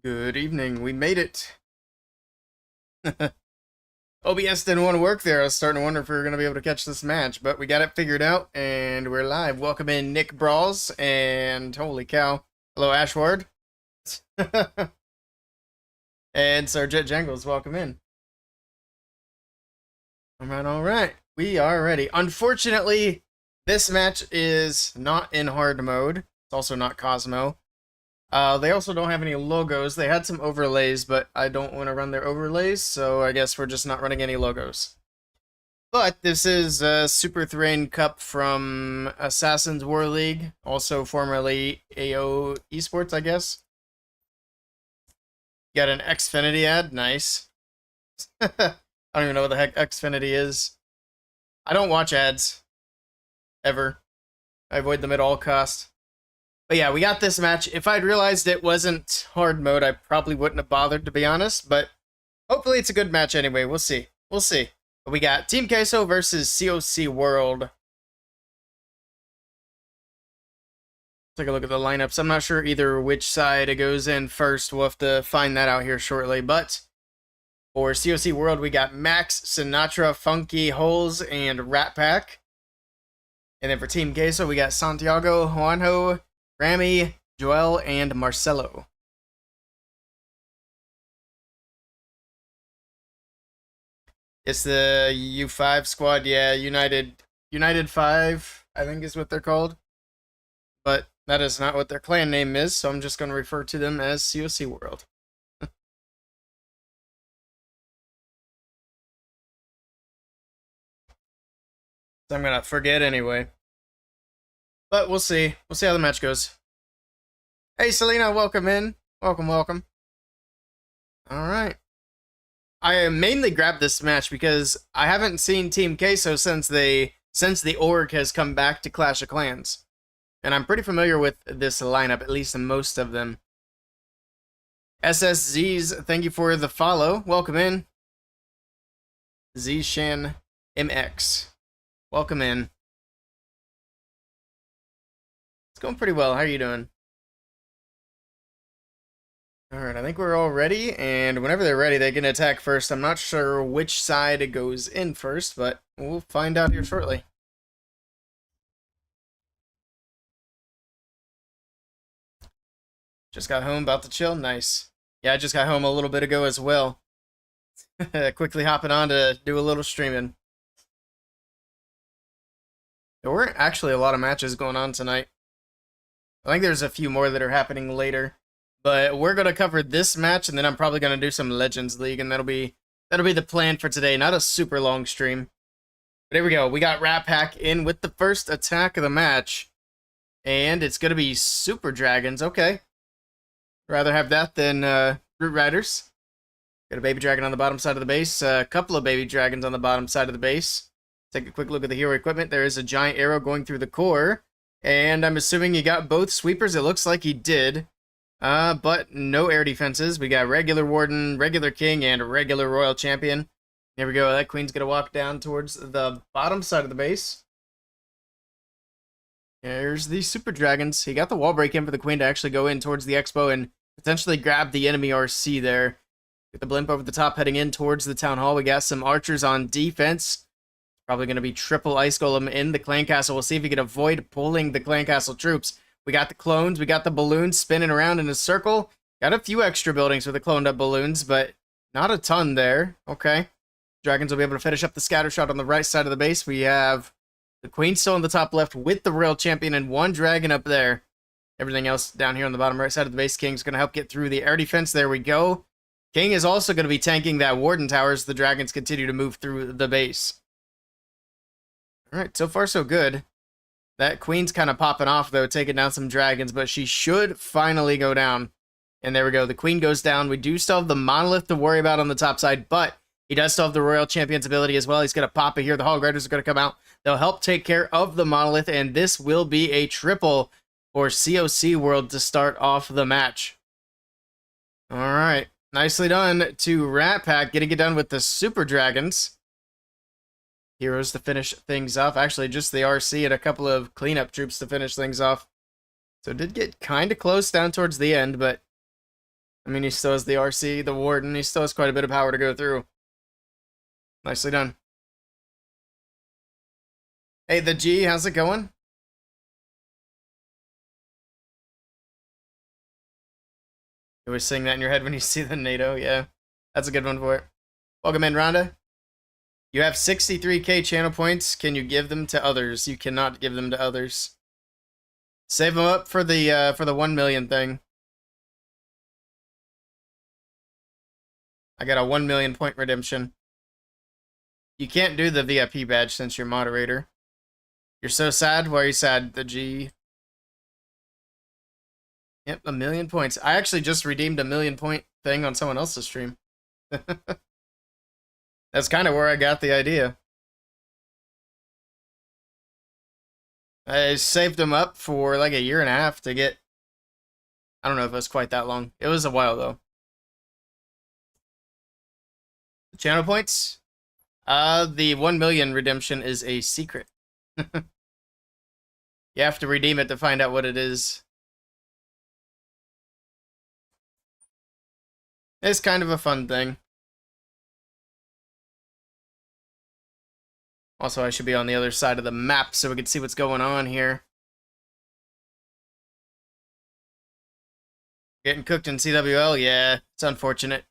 Good evening. We made it. OBS didn't want to work there. I was starting to wonder if we were going to be able to catch this match, but we got it figured out, and we're live. Welcome in Nick Brawls, and holy cow. Hello, Ashward. And Sergeant Jangles, welcome in. Alright. We are ready. Unfortunately, this match is not in hard mode. It's also not Cosmo. They also don't have any logos. They had some overlays, but I don't want to run their overlays, so I guess we're just not running any logos. But this is a Super Thrain Cup from Assassin's War League, also formerly AO Esports, I guess. Got an Xfinity ad, nice. I don't even know what the heck Xfinity is. I don't watch ads, ever. I avoid them at all costs. But yeah, we got this match. If I'd realized it wasn't hard mode, I probably wouldn't have bothered, to be honest. But hopefully it's a good match anyway. We'll see. We'll see. But we got Team Queso versus CoC World. Take a look at the lineups. I'm not sure either which side it goes in first. We'll have to find that out here shortly. But for CoC World, we got Max, Sinatra, Funky, Holes, and Rat Pack. And then for Team Queso, we got Santiago, Juanjo, Rami, Joel, and Marcelo. It's the U5 squad, yeah, United 5, I think is what they're called. But that is not what their clan name is, so I'm just going to refer to them as CoC World. So I'm going to forget anyway. But we'll see. We'll see how the match goes. Hey, Selena, welcome in. Welcome, welcome. Alright. I mainly grabbed this match because I haven't seen Team Queso since the org has come back to Clash of Clans. And I'm pretty familiar with this lineup, at least most of them. SSZs, thank you for the follow. Welcome in. Zshan MX. Welcome in. It's going pretty well. How are you doing? Alright, I think we're all ready, and whenever they're ready, they can attack first. I'm not sure which side it goes in first, but we'll find out here shortly. Just got home, about to chill. Nice. Yeah, I just got home a little bit ago as well. Quickly hopping on to do a little streaming. There weren't actually a lot of matches going on tonight. I think there's a few more that are happening later. But we're going to cover this match, and then I'm probably going to do some Legends League, and that'll be the plan for today. Not a super long stream. But here we go. We got Rat Pack in with the first attack of the match. And it's going to be Super Dragons. Okay. Rather have that than Root Riders. Got a Baby Dragon on the bottom side of the base. A couple of Baby Dragons on the bottom side of the base. Take a quick look at the hero equipment. There is a giant arrow going through the core. And I'm assuming he got both sweepers. It looks like he did. But no air defenses. We got regular Warden, regular King, and regular Royal Champion. There we go. That Queen's going to walk down towards the bottom side of the base. There's the Super Dragons. He got the wall break in for the Queen to actually go in towards the Expo and potentially grab the enemy RC there. Get the blimp over the top heading in towards the Town Hall. We got some archers on defense. Probably going to be triple Ice Golem in the Clan Castle. We'll see if he can avoid pulling the Clan Castle troops. We got the clones. We got the balloons spinning around in a circle. Got a few extra buildings with the cloned up balloons, but not a ton there. Okay. Dragons will be able to finish up the scatter shot on the right side of the base. We have the Queen still in the top left with the Royal Champion and one dragon up there. Everything else down here on the bottom right side of the base. King's going to help get through the air defense. There we go. King is also going to be tanking that Warden Tower as the dragons continue to move through the base. Alright, so far so good. That Queen's kind of popping off, though, taking down some dragons, but she should finally go down. And there we go. The Queen goes down. We do still have the Monolith to worry about on the top side, but he does still have the Royal Champion's ability as well. He's going to pop it here. The Hog Riders are going to come out. They'll help take care of the Monolith, and this will be a triple for CoC World to start off the match. Alright. Nicely done to Rat Pack, getting it done with the Super Dragons. Heroes to finish things off. Actually, just the RC and a couple of cleanup troops to finish things off. So it did get kind of close down towards the end, but I mean, he still has the RC, the Warden. He still has quite a bit of power to go through. Nicely done. Hey, the G, how's it going? You always sing that in your head when you see the NATO. Yeah, that's a good one for it. Welcome in, Rhonda. You have 63k channel points. Can you give them to others? You cannot give them to others. Save them up for the 1 million thing. I got a 1 million point redemption. You can't do the VIP badge since you're moderator. You're so sad? Why are you sad? The G. Yep, 1 million points. I actually just redeemed a 1 million point thing on someone else's stream. That's kind of where I got the idea. I saved them up for like a year and a half to get... I don't know if it was quite that long. It was a while, though. Channel points? The 1 million redemption is a secret. You have to redeem it to find out what it is. It's kind of a fun thing. Also, I should be on the other side of the map so we can see what's going on here. Getting cooked in CWL? Yeah, it's unfortunate.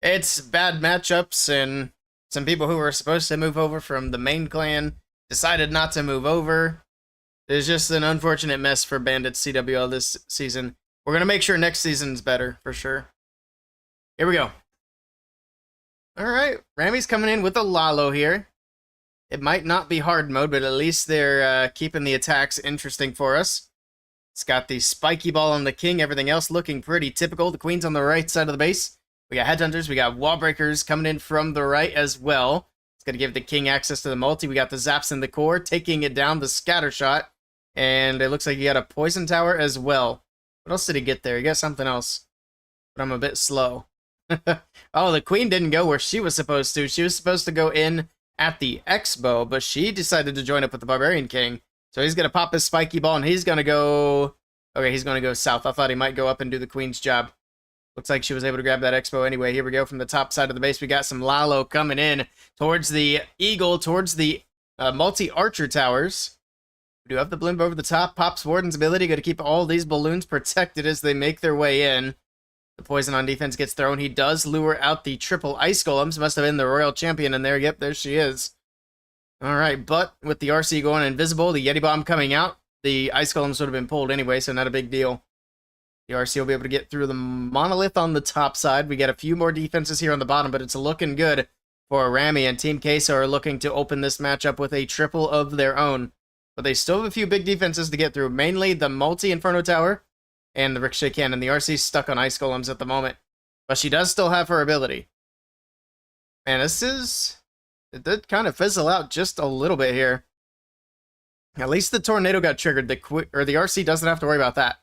It's bad matchups, and some people who were supposed to move over from the main clan decided not to move over. It's just an unfortunate mess for Bandit CWL this season. We're going to make sure next season's better, for sure. Here we go. Alright, Rammy's coming in with a Lalo here. It might not be hard mode, but at least they're keeping the attacks interesting for us. It's got the spiky ball on the king, everything else looking pretty typical. The queen's on the right side of the base. We got headhunters, we got wall breakers coming in from the right as well. It's going to give the king access to the multi. We got the zaps in the core, taking it down, the scatter shot. And it looks like he got a poison tower as well. What else did he get there? He got something else. But I'm a bit slow. Oh, the queen didn't go where she was supposed to. She was supposed to go in at the expo, but she decided to join up with the barbarian king. So he's going to pop his spiky ball, and he's going to go... Okay, he's going to go south. I thought he might go up and do the queen's job. Looks like she was able to grab that expo anyway. Here we go from the top side of the base. We got some Lalo coming in towards the eagle, towards the multi-archer towers. We do have the blimp over the top. Pops Warden's ability. Got to keep all these balloons protected as they make their way in. The poison on defense gets thrown. He does lure out the triple ice golems. Must have been the royal champion in there. Yep, there she is. Alright, but with the RC going invisible, the Yeti bomb coming out, the ice golems would have been pulled anyway, so not a big deal. The RC will be able to get through the monolith on the top side. We got a few more defenses here on the bottom, but it's looking good for Rammy, and Team Queso are looking to open this matchup with a triple of their own. But they still have a few big defenses to get through, mainly the multi-inferno tower and the ricochet cannon. The RC's stuck on ice golems at the moment, but she does still have her ability. And this is... It did kind of fizzle out just a little bit here. At least the tornado got triggered. The RC doesn't have to worry about that.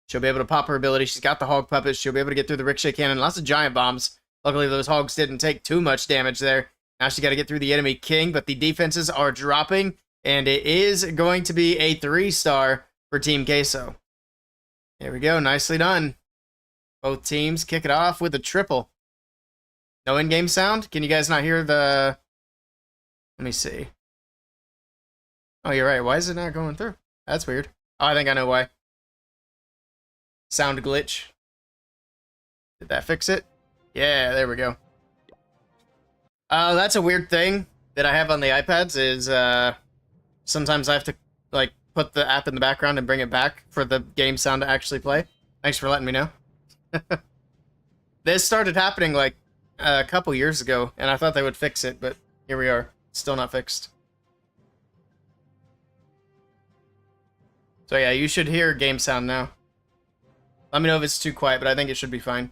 She'll be able to pop her ability. She's got the hog puppets. She'll be able to get through the ricochet cannon. Lots of giant bombs. Luckily, those hogs didn't take too much damage there. Now she's got to get through the enemy king, but the defenses are dropping, and it is going to be a 3-star for Team Queso. There we go. Nicely done. Both teams kick it off with a triple. No in-game sound? Can you guys not hear the... Let me see. Oh, you're right. Why is it not going through? That's weird. Oh, I think I know why. Sound glitch. Did that fix it? Yeah, there we go. That's a weird thing that I have on the iPads is, sometimes I have to, like, put the app in the background and bring it back for the game sound to actually play. Thanks for letting me know. This started happening, like, a couple years ago, and I thought they would fix it, but here we are. Still not fixed. So yeah, you should hear game sound now. Let me know if it's too quiet, but I think it should be fine.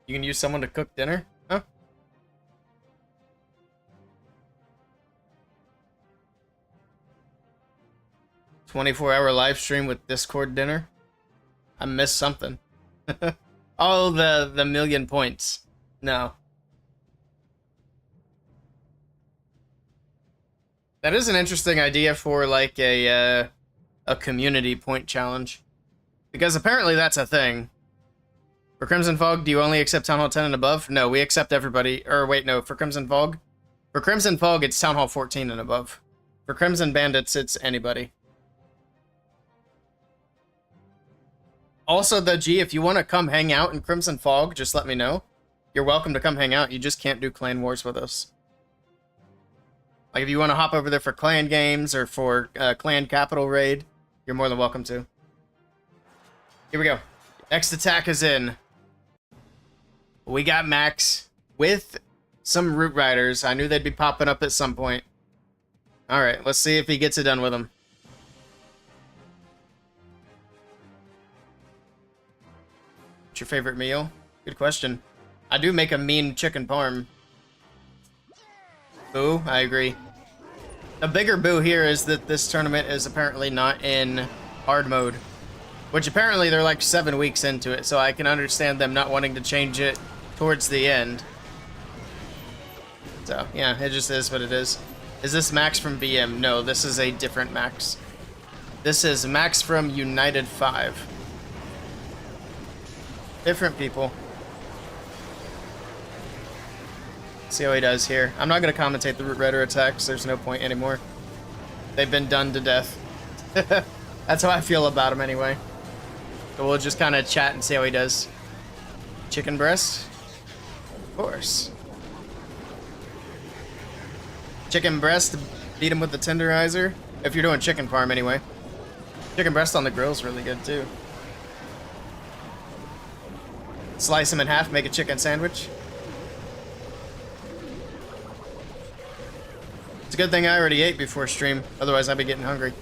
You can use someone to cook dinner? Huh? "24-hour live stream with Discord dinner?" I missed something. Oh, the 1 million points. No. That is an interesting idea for, like, a a community point challenge. Because apparently that's a thing. For Crimson Fog, do you only accept Town Hall 10 and above? No, we accept everybody. Or wait, no, for Crimson Fog? For Crimson Fog, it's Town Hall 14 and above. For Crimson Bandits, it's anybody. Also, the G, if you want to come hang out in Crimson Fog, just let me know. You're welcome to come hang out. You just can't do clan wars with us. Like, if you want to hop over there for clan games or for clan capital raid, you're more than welcome to. Here we go. Next attack is in. We got Max with some Root Riders. I knew they'd be popping up at some point. Alright, let's see if he gets it done with them. What's your favorite meal? Good question. I do make a mean chicken parm. Boo, I agree. The bigger boo here is that this tournament is apparently not in hard mode. Which apparently they're like 7 weeks into it, so I can understand them not wanting to change it towards the end. So, yeah, it just is what it is. Is this Max from VM? No, this is a different Max. This is Max from United 5. Different people. See how he does here. I'm not going to commentate the Root Rider attacks. There's no point anymore. They've been done to death. That's how I feel about him anyway. So we'll just kind of chat and see how he does. Chicken breast? Of course. Chicken breast, beat him with the tenderizer. If you're doing chicken parm anyway. Chicken breast on the grill is really good too. Slice him in half, make a chicken sandwich. It's a good thing I already ate before stream, otherwise I'd be getting hungry.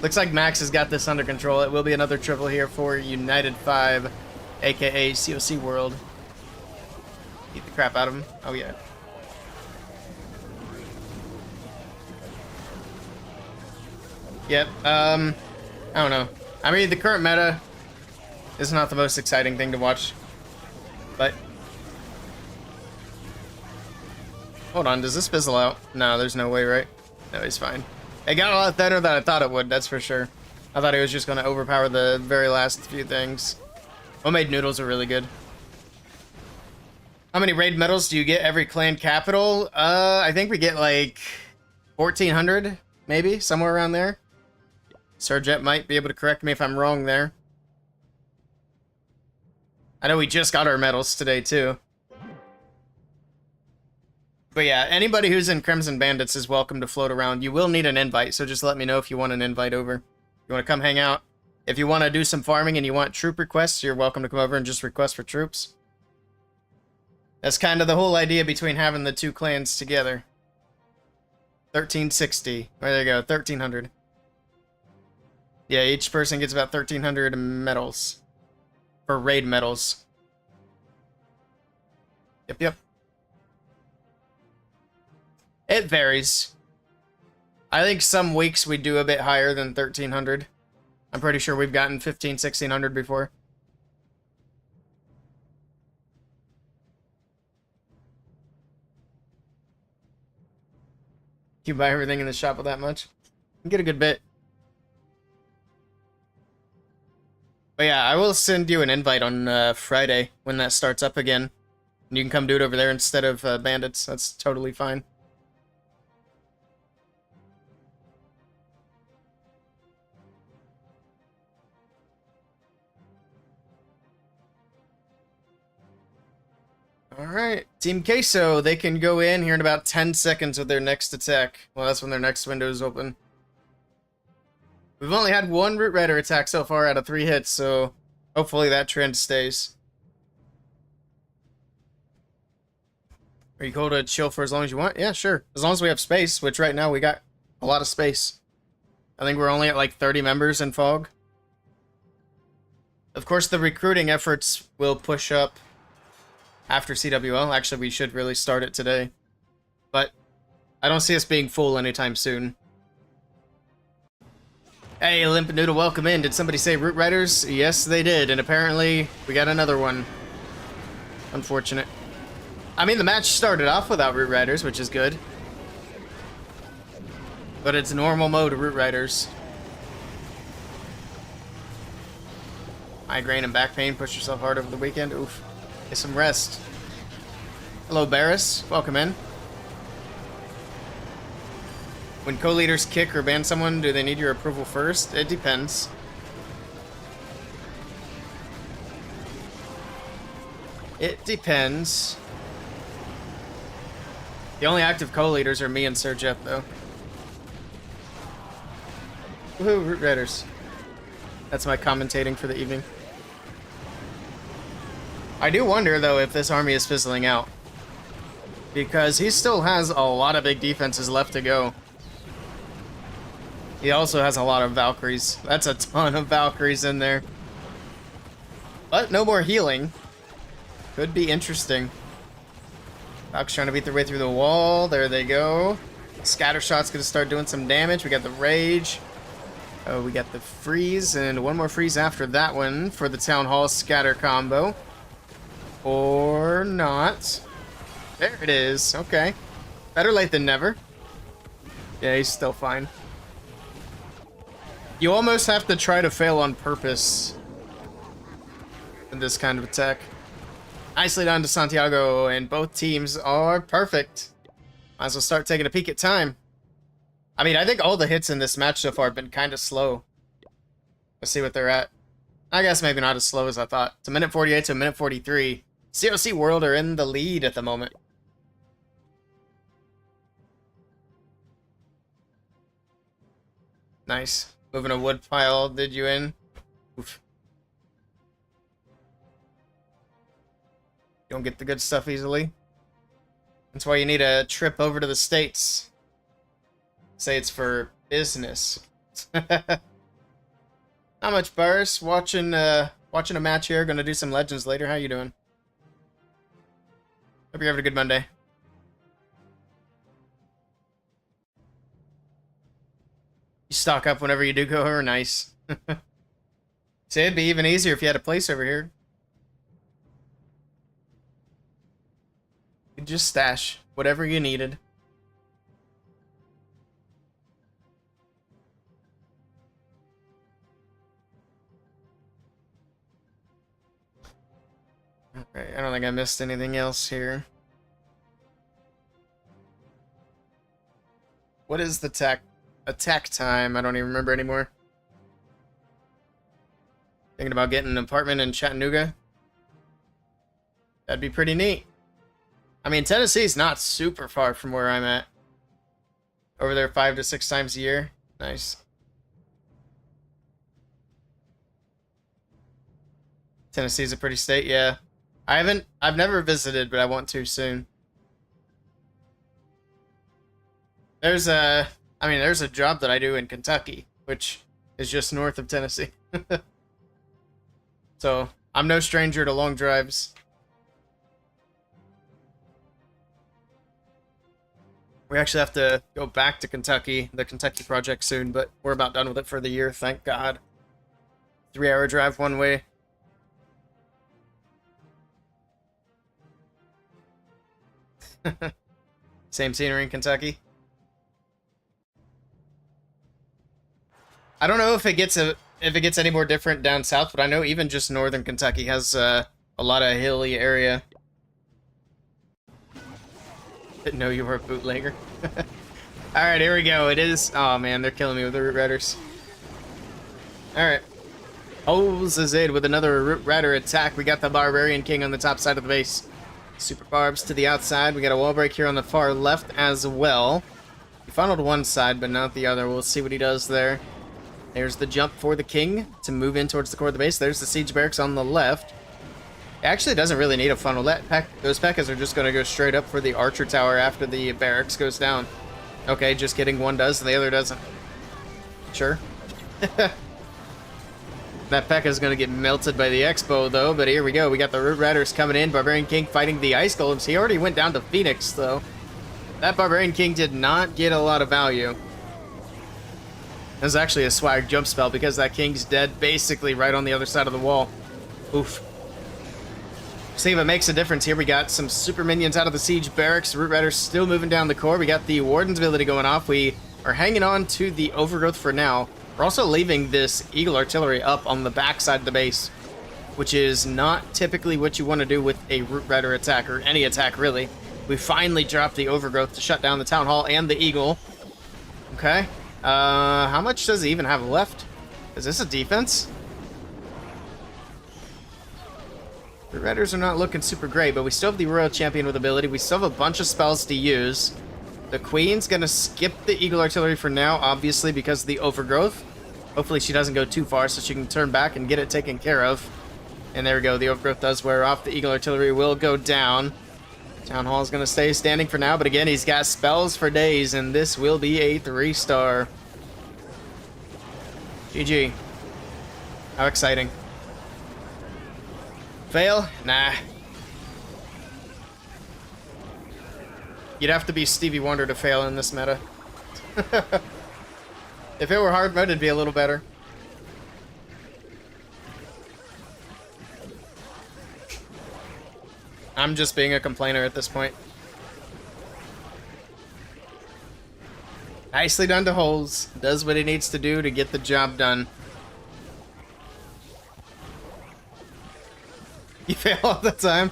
Looks like Max has got this under control. It will be another triple here for United 5, aka CoC World. Beat the crap out of him. Oh yeah. Yep, I don't know. I mean, the current meta is not the most exciting thing to watch, but... Hold on, does this fizzle out? No, there's no way, right? No, he's fine. It got a lot thinner than I thought it would, that's for sure. I thought he was just going to overpower the very last few things. Homemade noodles are really good. How many raid medals do you get every clan capital? I think we get like 1,400, maybe, somewhere around there. Surjet might be able to correct me if I'm wrong there. I know we just got our medals today, too. But yeah, anybody who's in Crimson Bandits is welcome to float around. You will need an invite, so just let me know if you want an invite over. You want to come hang out. If you want to do some farming and you want troop requests, you're welcome to come over and just request for troops. That's kind of the whole idea between having the two clans together. 1360. There you go, 1,300. Yeah, each person gets about 1,300 medals. For raid medals. Yep. It varies. I think some weeks we do a bit higher than 1,300. I'm pretty sure we've gotten 1,500, 1,600 before. You buy everything in the shop with that much? You get a good bit. But yeah, I will send you an invite on Friday when that starts up again. And you can come do it over there instead of bandits. That's totally fine. Alright, Team Queso, they can go in here in about 10 seconds with their next attack. Well, that's when their next window is open. We've only had one Root Rider attack so far out of 3 hits, so hopefully that trend stays. Are you cool to chill for as long as you want? Yeah, sure. As long as we have space, which right now we got a lot of space. I think we're only at like 30 members in Fog. Of course, the recruiting efforts will push up after CWL. Actually, we should really start it today. But I don't see us being full anytime soon. Hey, Limp Noodle, welcome in. Did somebody say Root Riders? Yes, they did. And apparently, we got another one. Unfortunate. I mean, the match started off without Root Riders, which is good. But it's normal mode Root Riders. Migraine and back pain. Push yourself hard over the weekend. Oof. Get some rest. Hello, Barris. Welcome in. When co-leaders kick or ban someone, do they need your approval first? It depends. It depends. The only active co-leaders are me and Sir Jeff, though. Woohoo, Root Raiders. That's my commentating for the evening. I do wonder, though, if this army is fizzling out. Because he still has a lot of big defenses left to go. He also has a lot of Valkyries. That's a ton of Valkyries in there. But no more healing. Could be interesting. Valk's trying to beat their way through the wall. There they go. Scatter shot's gonna start doing some damage. We got the Rage. Oh, we got the Freeze, and one more Freeze after that one for the Town Hall scatter combo. Or not. There it is. Okay. Better late than never. Yeah, he's still fine. You almost have to try to fail on purpose in this kind of attack. Nicely done to Santiago, and both teams are perfect. Might as well start taking a peek at time. I mean, I think all the hits in this match so far have been kind of slow. Let's see what they're at. I guess maybe not as slow as I thought. It's a minute 48 to a minute 43. CoC World are in the lead at the moment. Nice. Moving a wood pile, did you in? Oof. You don't get the good stuff easily. That's why you need a trip over to the States. Say it's for business. Not much, Burris. Watching a match here. Gonna do some Legends later. How you doing? Hope you're having a good Monday. You stock up whenever you do go over. Nice. See, it'd be even easier if you had a place over here. You could just stash whatever you needed. Okay, I don't think I missed anything else here. What is the attack time? I don't even remember anymore. Thinking about getting an apartment in Chattanooga. That'd be pretty neat. I mean, Tennessee's not super far from where I'm at. Over there 5 to 6 times a year. Nice. Tennessee's a pretty state, yeah. I've never visited, but I want to soon. There's a job that I do in Kentucky, which is just north of Tennessee. So, I'm no stranger to long drives. We actually have to go back to Kentucky, the Kentucky project soon, but we're about done with it for the year, thank God. 3-hour drive one way. Same scenery in Kentucky. I don't know if it gets any more different down south, but I know even just northern Kentucky has a lot of hilly area. Didn't know you were a bootlegger. Alright, here we go. It is... Oh man, they're killing me with the Root Riders. Alright. Zazid with another Root Rider attack. We got the Barbarian King on the top side of the base. Super Barbs to the outside. We got a wall break here on the far left as well. He funneled one side, but not the other. We'll see what he does there. There's the jump for the King to move in towards the core of the base. There's the Siege Barracks on the left. It actually doesn't really need a funnel. Those P.E.K.K.A.s are just going to go straight up for the Archer Tower after the barracks goes down. Okay, just kidding. One does and the other doesn't. Sure. That P.E.K.K.A. is going to get melted by the Expo, though. But here we go. We got the Root Riders coming in. Barbarian King fighting the Ice Golems. He already went down to Phoenix, though. That Barbarian King did not get a lot of value. It was actually a swag jump spell because that King's dead basically right on the other side of the wall. Oof. See if it makes a difference here. We got some super minions out of the Siege Barracks. Root Riders still moving down the core. We got the Warden's ability going off. We are hanging on to the Overgrowth for now. We're also leaving this Eagle Artillery up on the back side of the base. which is not typically what you want to do with a Root Rider attack, or any attack, really. We finally dropped the Overgrowth to shut down the Town Hall and the Eagle. Okay. How much does he even have left? Is this a defense? The Riders are not looking super great, but we still have the Royal Champion with ability. We still have a bunch of spells to use. The Queen's gonna skip the Eagle Artillery for now, obviously, because of the Overgrowth. Hopefully she doesn't go too far so she can turn back and get it taken care of. And there we go, the Overgrowth does wear off. The Eagle Artillery will go down. Town Hall is gonna stay standing for now, but again, he's got spells for days, and this will be a 3-star. GG. How exciting. Fail? Nah. You'd have to be Stevie Wonder to fail in this meta. If it were hard mode, it'd be a little better. I'm just being a complainer at this point. Nicely done to Holes. Does what he needs to do to get the job done. You fail all the time.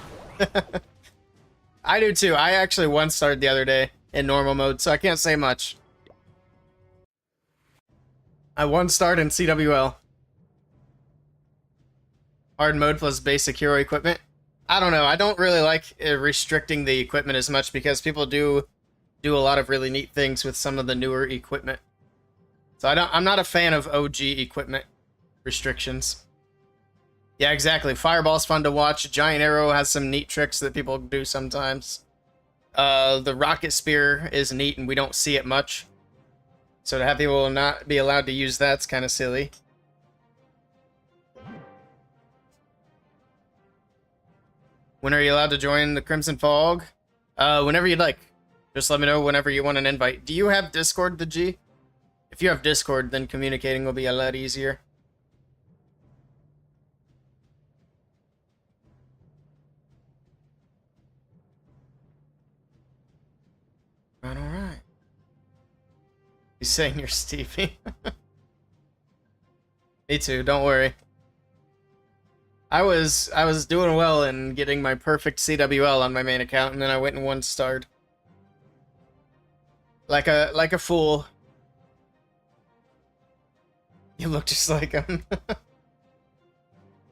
I do too. I actually one-starred the other day in normal mode, so I can't say much. I one-starred in CWL. Hard mode plus basic hero equipment. I don't know. I don't really like restricting the equipment as much because people do a lot of really neat things with some of the newer equipment. So I'm not a fan of OG equipment restrictions. Yeah, exactly. Fireball's fun to watch. Giant Arrow has some neat tricks that people do sometimes. The Rocket Spear is neat, and we don't see it much. So to have people not be allowed to use that's kind of silly. When are you allowed to join the Crimson Fog? Whenever you'd like. Just let me know whenever you want an invite. Do you have Discord, the G? If you have Discord, then communicating will be a lot easier. Alright. He's saying you're Stevie. Me too, don't worry. I was doing well in getting my perfect CWL on my main account, and then I went and one-starred. Like a fool. You look just like him.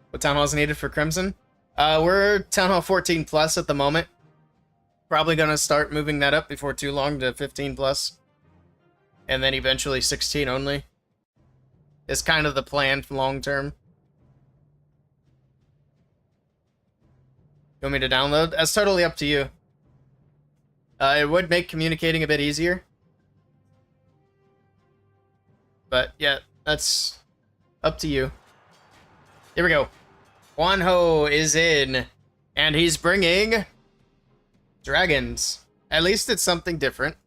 What Town Hall is needed for Crimson? We're Town Hall 14 plus at the moment. Probably gonna start moving that up before too long to 15 plus. And then eventually 16 only. Is kind of the plan for long term. You want me to download? That's totally up to you. It would make communicating a bit easier. But yeah, that's up to you. Here we go. Juanjo is in. And he's bringing dragons. At least it's something different.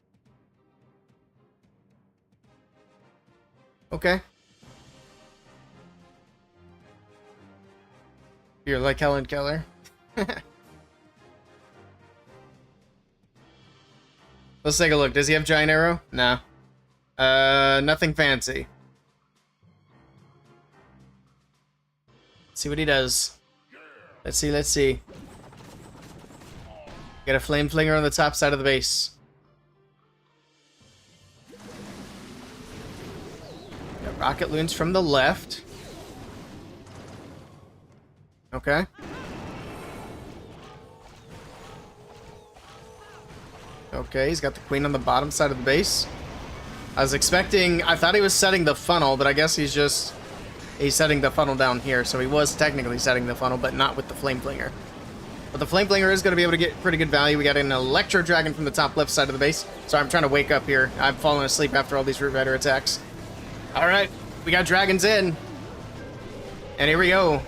Okay. You're like Helen Keller. Let's take a look. Does he have Giant Arrow? No. Nothing fancy. Let's see what he does. Let's see. Get a Flame Flinger on the top side of the base. Got Rocket Loons from the left. Okay. Okay, he's got the Queen on the bottom side of the base. I thought he was setting the funnel, but I guess he's setting the funnel down here, so he was technically setting the funnel, but not with the Flame Flinger. But the Flame Flinger is going to be able to get pretty good value. We got an Electro Dragon from the top left side of the base. Sorry, I'm trying to wake up here. I've fallen asleep after all these Root Rider attacks. Alright, we got dragons in. And here we go.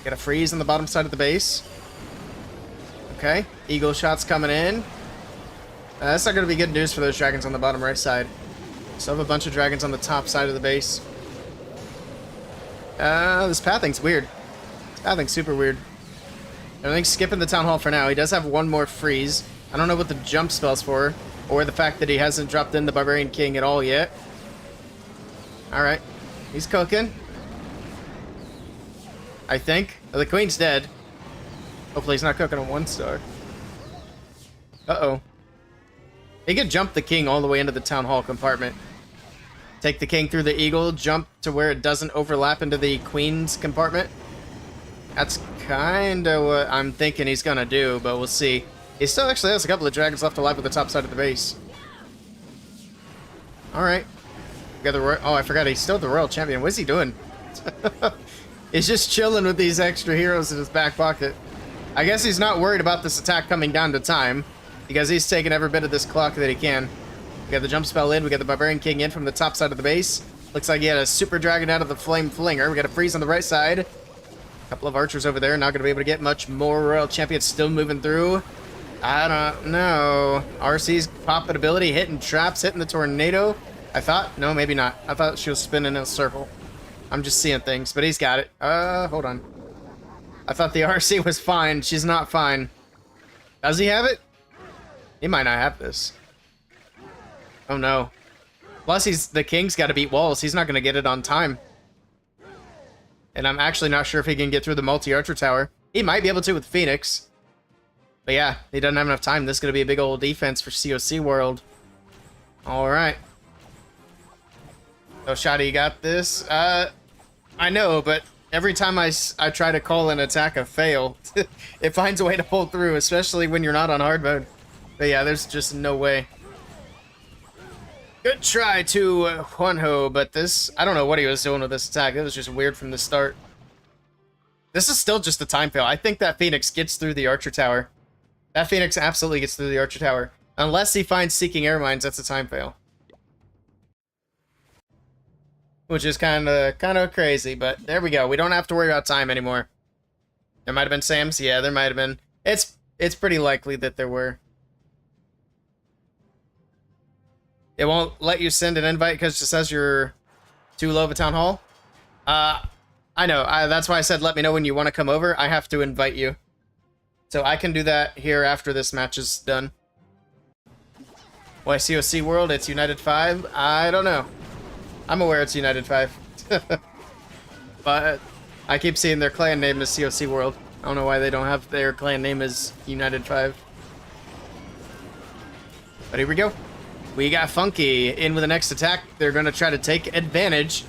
Got a freeze on the bottom side of the base. Okay, Eagle shots coming in. That's not going to be good news for those dragons on the bottom right side. Still have a bunch of dragons on the top side of the base. This pathing's weird. This pathing's super weird. I think skipping the Town Hall for now. He does have one more freeze. I don't know what the jump spell's for, or the fact that he hasn't dropped in the Barbarian King at all yet. Alright. He's cooking. I think. Oh, the queen's dead. Hopefully he's not cooking on 1-star. Uh-oh. He could jump the king all the way into the town hall compartment. Take the king through the eagle, jump to where it doesn't overlap into the queen's compartment. That's kind of what I'm thinking he's going to do, but we'll see. He still actually has a couple of dragons left alive at the top side of the base. Alright. Oh, I forgot, he's still the royal champion. What's he doing? He's just chilling with these extra heroes in his back pocket. I guess he's not worried about this attack coming down to time, because he's taking every bit of this clock that he can. We got the jump spell in, we got the Barbarian King in from the top side of the base. Looks like he had a super dragon out of the Flame Flinger. We got a freeze on the right side. A couple of archers over there, not going to be able to get much more. Royal Champion still moving through. I don't know. RC's popping ability, hitting traps, hitting the tornado. I thought, no, maybe not. I thought she was spinning in a circle. I'm just seeing things, but he's got it. Hold on. I thought the RC was fine. She's not fine. Does he have it? He might not have this. Oh no. Plus, the king's got to beat walls. He's not going to get it on time. And I'm actually not sure if he can get through the multi-archer tower. He might be able to with Phoenix. But yeah, he doesn't have enough time. This is going to be a big old defense for CoC World. Alright. So, Shadi, you got this? I know, but every time I try to call an attack a fail, it finds a way to pull through, especially when you're not on hard mode. But yeah, there's just no way. Good try to Juanjo, but this... I don't know what he was doing with this attack. It was just weird from the start. This is still just a time fail. I think that Phoenix gets through the Archer Tower. That Phoenix absolutely gets through the Archer Tower. Unless he finds Seeking Air Mines, that's a time fail. Which is kind of crazy, but there we go. We don't have to worry about time anymore. There might have been Sams. Yeah, there might have been. It's pretty likely that there were. It won't let you send an invite because it just says you're too low of a town hall. I know. That's why I said let me know when you want to come over. I have to invite you. So I can do that here after this match is done. Why CoC World? It's United 5? I don't know. I'm aware it's United 5. But I keep seeing their clan name as CoC World. I don't know why they don't have their clan name as United 5. But here we go. We got Funky in with the next attack. They're going to try to take advantage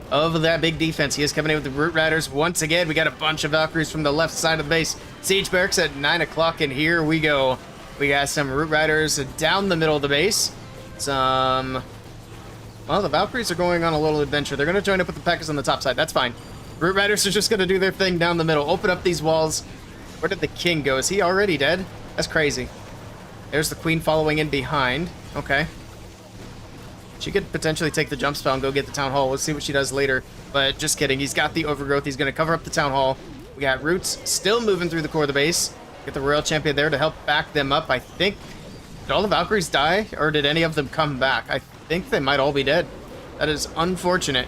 of that big defense. He is coming in with the Root Riders once again. We got a bunch of Valkyries from the left side of the base. Siege Barracks at 9 o'clock, and here we go. We got some Root Riders down the middle of the base. Some... Well, the Valkyries are going on a little adventure. They're going to join up with the P.E.K.K.A.s on the top side. That's fine. Root Riders are just going to do their thing down the middle. Open up these walls. Where did the king go? Is he already dead? That's crazy. There's the queen following in behind. Okay. She could potentially take the jump spell and go get the town hall. Let's see what she does later. But just kidding. He's got the overgrowth. He's going to cover up the town hall. We got Roots still moving through the core of the base. Get the royal champion there to help back them up. I think... Did all the Valkyries die? Or did any of them come back? I think they might all be dead. That is unfortunate.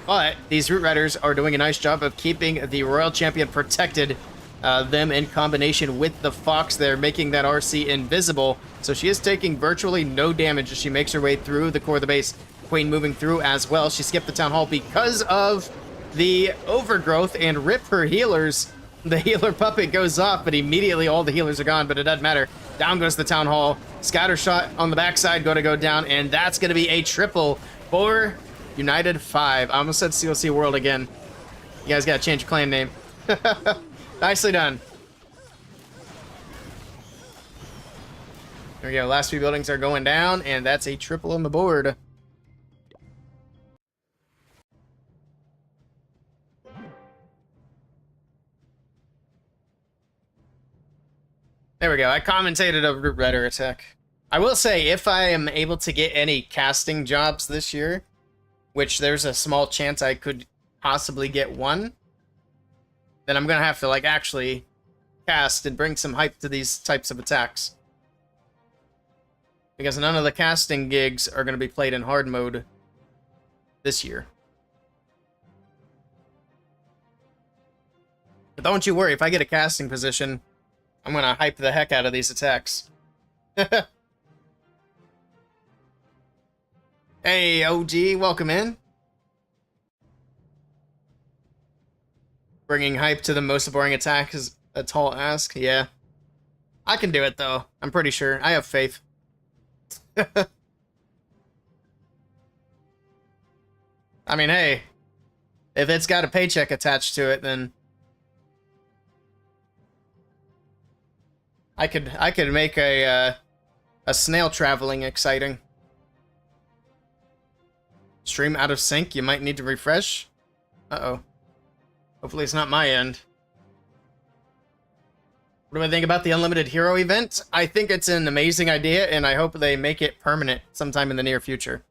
But these Root Riders are doing a nice job of keeping the royal champion protected. Them in combination with the Fox there, making that RC invisible. So she is taking virtually no damage as she makes her way through the core of the base. Queen moving through as well. She skipped the town hall because of the overgrowth and rip her healers. The healer puppet goes off, but immediately all the healers are gone, but it doesn't matter. Down goes the town hall. Scatter shot on the backside going to go down, and that's going to be a triple for United 5. I almost said CoC World again. You guys got to change your clan name. Nicely done. There we go. Last few buildings are going down, and that's a triple on the board. There we go. I commentated a Root Rider attack. I will say, if I am able to get any casting jobs this year, which there's a small chance I could possibly get one, then I'm going to have to, like, actually cast and bring some hype to these types of attacks. Because none of the casting gigs are going to be played in hard mode this year. But don't you worry, if I get a casting position, I'm going to hype the heck out of these attacks. Hey, OG, welcome in. Bringing hype to the most boring attack is a tall ask. Yeah. I can do it, though. I'm pretty sure. I have faith. I mean, hey. If it's got a paycheck attached to it, then... I could make a snail traveling exciting. Stream out of sync. You might need to refresh. Uh-oh. Hopefully it's not my end. What do I think about the Unlimited Hero event? I think it's an amazing idea, and I hope they make it permanent sometime in the near future.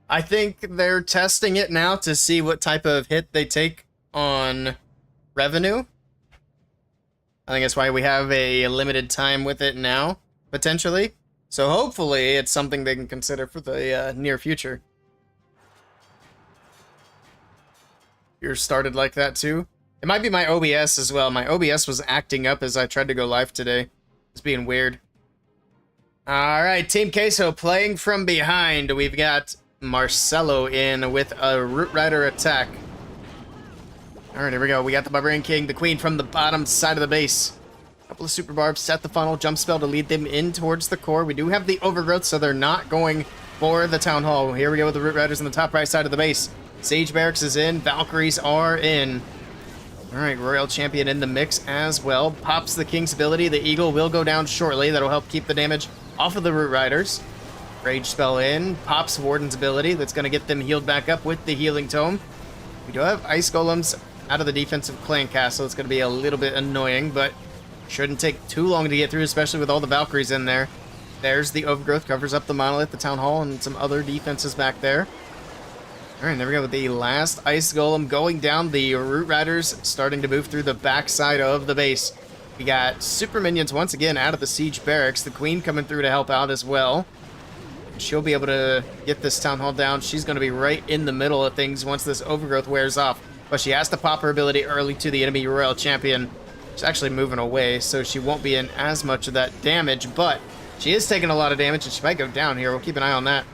I think they're testing it now to see what type of hit they take on revenue. I think that's why we have a limited time with it now, potentially. So hopefully it's something they can consider for the near future. You're started like that too? It might be my OBS as well. My OBS was acting up as I tried to go live today. It's being weird. Alright, Team Queso playing from behind. We've got Marcelo in with a Root Rider attack. Alright, here we go. We got the Barbarian King, the Queen from the bottom side of the base. Couple of super barbs, set the funnel, jump spell to lead them in towards the core. We do have the overgrowth, so they're not going for the town hall. Here we go with the Root Riders on the top right side of the base. Siege Barracks is in, Valkyries are in. Alright, Royal Champion in the mix as well. Pops the King's ability. The Eagle will go down shortly. That'll help keep the damage off of the Root Riders. Rage spell in. Pops Warden's ability. That's going to get them healed back up with the Healing Tome. We do have Ice Golems out of the defensive clan castle. It's going to be a little bit annoying, but shouldn't take too long to get through, especially with all the Valkyries in there. There's the Overgrowth. Covers up the Monolith, the Town Hall, and some other defenses back there. Alright, there we go with the last Ice Golem going down. The Root Riders starting to move through the backside of the base. We got Super Minions once again out of the Siege Barracks. The Queen coming through to help out as well. She'll be able to get this Town Hall down. She's going to be right in the middle of things once this Overgrowth wears off. But she has to pop her ability early to the enemy Royal Champion. She's actually moving away, so she won't be in as much of that damage. But she is taking a lot of damage, and she might go down here. We'll keep an eye on that.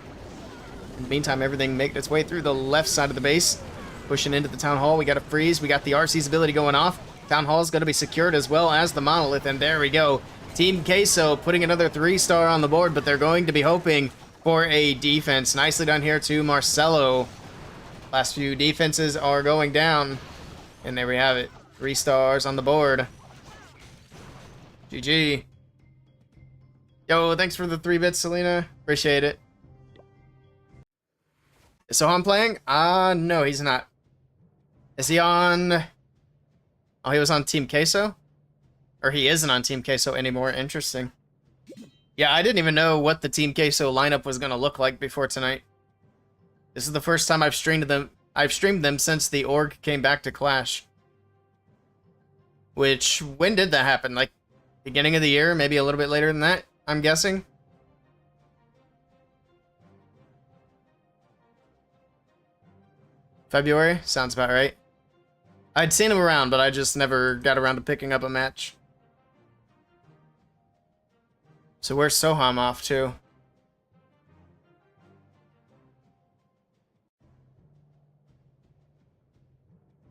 In the meantime, everything making its way through the left side of the base. Pushing into the Town Hall. We got a freeze. We got the RC's ability going off. Town Hall is going to be secured as well as the Monolith. And there we go. Team Queso putting another 3-star on the board, but they're going to be hoping for a defense. Nicely done here to Marcelo. Last few defenses are going down. And there we have it. 3 stars on the board. GG. Yo, thanks for the 3 bits, Selena. Appreciate it. So I'm playing? No, he's not. Is he on... Oh, he was on Team Queso? Or he isn't on Team Queso anymore. Interesting. Yeah, I didn't even know what the Team Queso lineup was going to look like before tonight. This is the first time I've streamed them since the org came back to Clash. Which, when did that happen? Like, beginning of the year? Maybe a little bit later than that, I'm guessing? February? Sounds about right. I'd seen him around, but I just never got around to picking up a match. So where's Soham off to?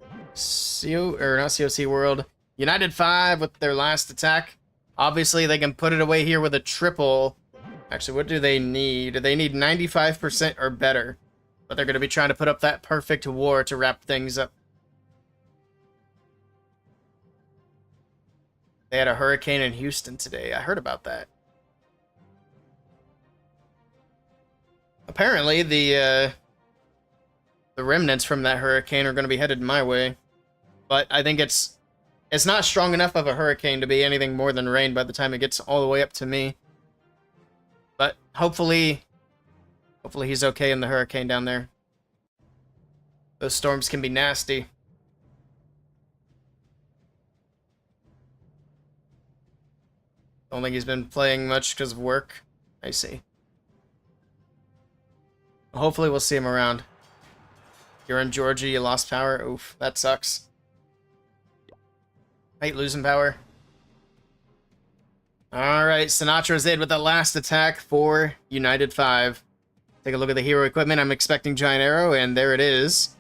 Not CoC World. United 5 with their last attack. Obviously, they can put it away here with a triple. Actually, what do they need? They need 95% or better. But they're going to be trying to put up that perfect war to wrap things up. They had a hurricane in Houston today. I heard about that. Apparently, the remnants from that hurricane are going to be headed my way. But I think it's not strong enough of a hurricane to be anything more than rain by the time it gets all the way up to me. But hopefully he's okay in the hurricane down there. Those storms can be nasty. Don't think he's been playing much because of work. I see. Hopefully we'll see him around. You're in Georgia, you lost power. Oof, that sucks. Hate losing power. Alright, Sinatra's in with the last attack for United 5. Take a look at the hero equipment. I'm expecting Giant Arrow, and there it is.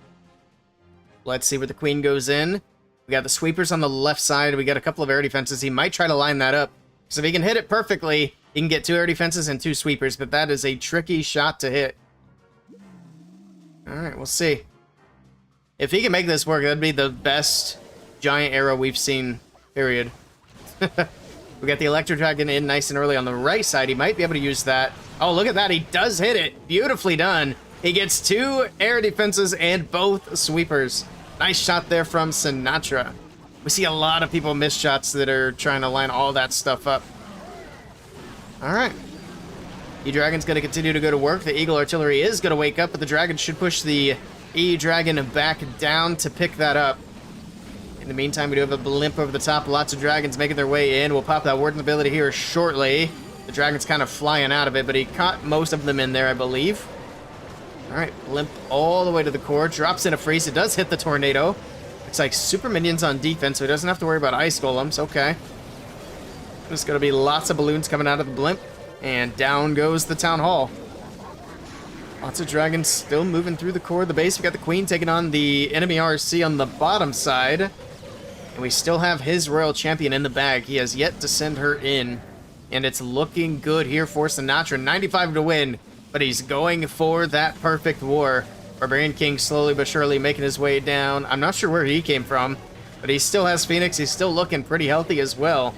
Let's see where the queen goes in. We got the sweepers on the left side. We got a couple of air defenses. He might try to line that up. So if he can hit it perfectly, he can get 2 air defenses and 2 sweepers, but that is a tricky shot to hit. Alright, we'll see. If he can make this work, that'd be the best giant arrow we've seen, period. We got the Electro Dragon in nice and early on the right side. He might be able to use that. Oh, look at that. He does hit it. Beautifully done. He gets 2 air defenses and both sweepers. Nice shot there from Sinatra. We see a lot of people miss shots that are trying to line all that stuff up. All right. E-Dragon's going to continue to go to work. The Eagle Artillery is going to wake up, but the Dragon should push the E-Dragon back down to pick that up. In the meantime, we do have a blimp over the top. Lots of Dragons making their way in. We'll pop that Warden's ability here shortly. The Dragon's kind of flying out of it, but he caught most of them in there, I believe. All right, blimp all the way to the core. Drops in a freeze. It does hit the tornado. Looks like super minions on defense, so he doesn't have to worry about ice golems. Okay. There's going to be lots of balloons coming out of the blimp. And down goes the town hall. Lots of dragons still moving through the core of the base. We got the queen taking on the enemy RC on the bottom side. And we still have his royal champion in the bag. He has yet to send her in. And it's looking good here for Sinatra. 95 to win. But he's going for that perfect war. Barbarian King slowly but surely making his way down. I'm not sure where he came from. But he still has Phoenix. He's still looking pretty healthy as well.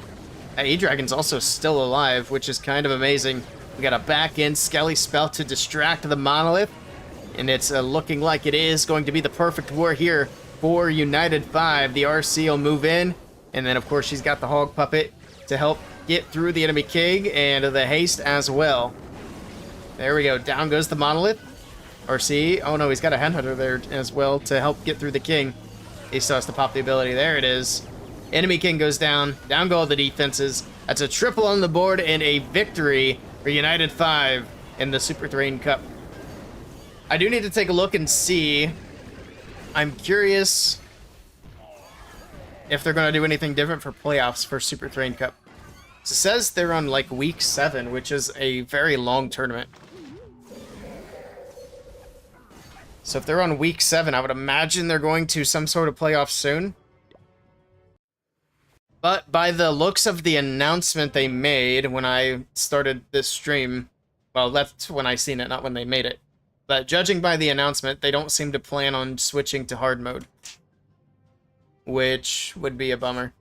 E-Dragon's also still alive, which is kind of amazing. We got a back-end Skelly spell to distract the Monolith. And it's looking like it is going to be the perfect war here for United 5. The RC will move in. And then, of course, she's got the Hog Puppet to help get through the enemy King and the Haste as well. There we go. Down goes the Monolith. RC. Oh, no, he's got a Headhunter there as well to help get through the King. He still has to pop the ability. There it is. Enemy King goes down. Down go all the defenses. That's a triple on the board and a victory for United 5 in the Super Thrain Cup. I do need to take a look and see. I'm curious if they're going to do anything different for playoffs for Super Thrain Cup. So it says they're on like week 7, which is a very long tournament. So if they're on week 7, I would imagine they're going to some sort of playoff soon. But by the looks of the announcement they made when I started this stream, well, that's when I seen it, not when they made it. But judging by the announcement, they don't seem to plan on switching to hard mode, which would be a bummer.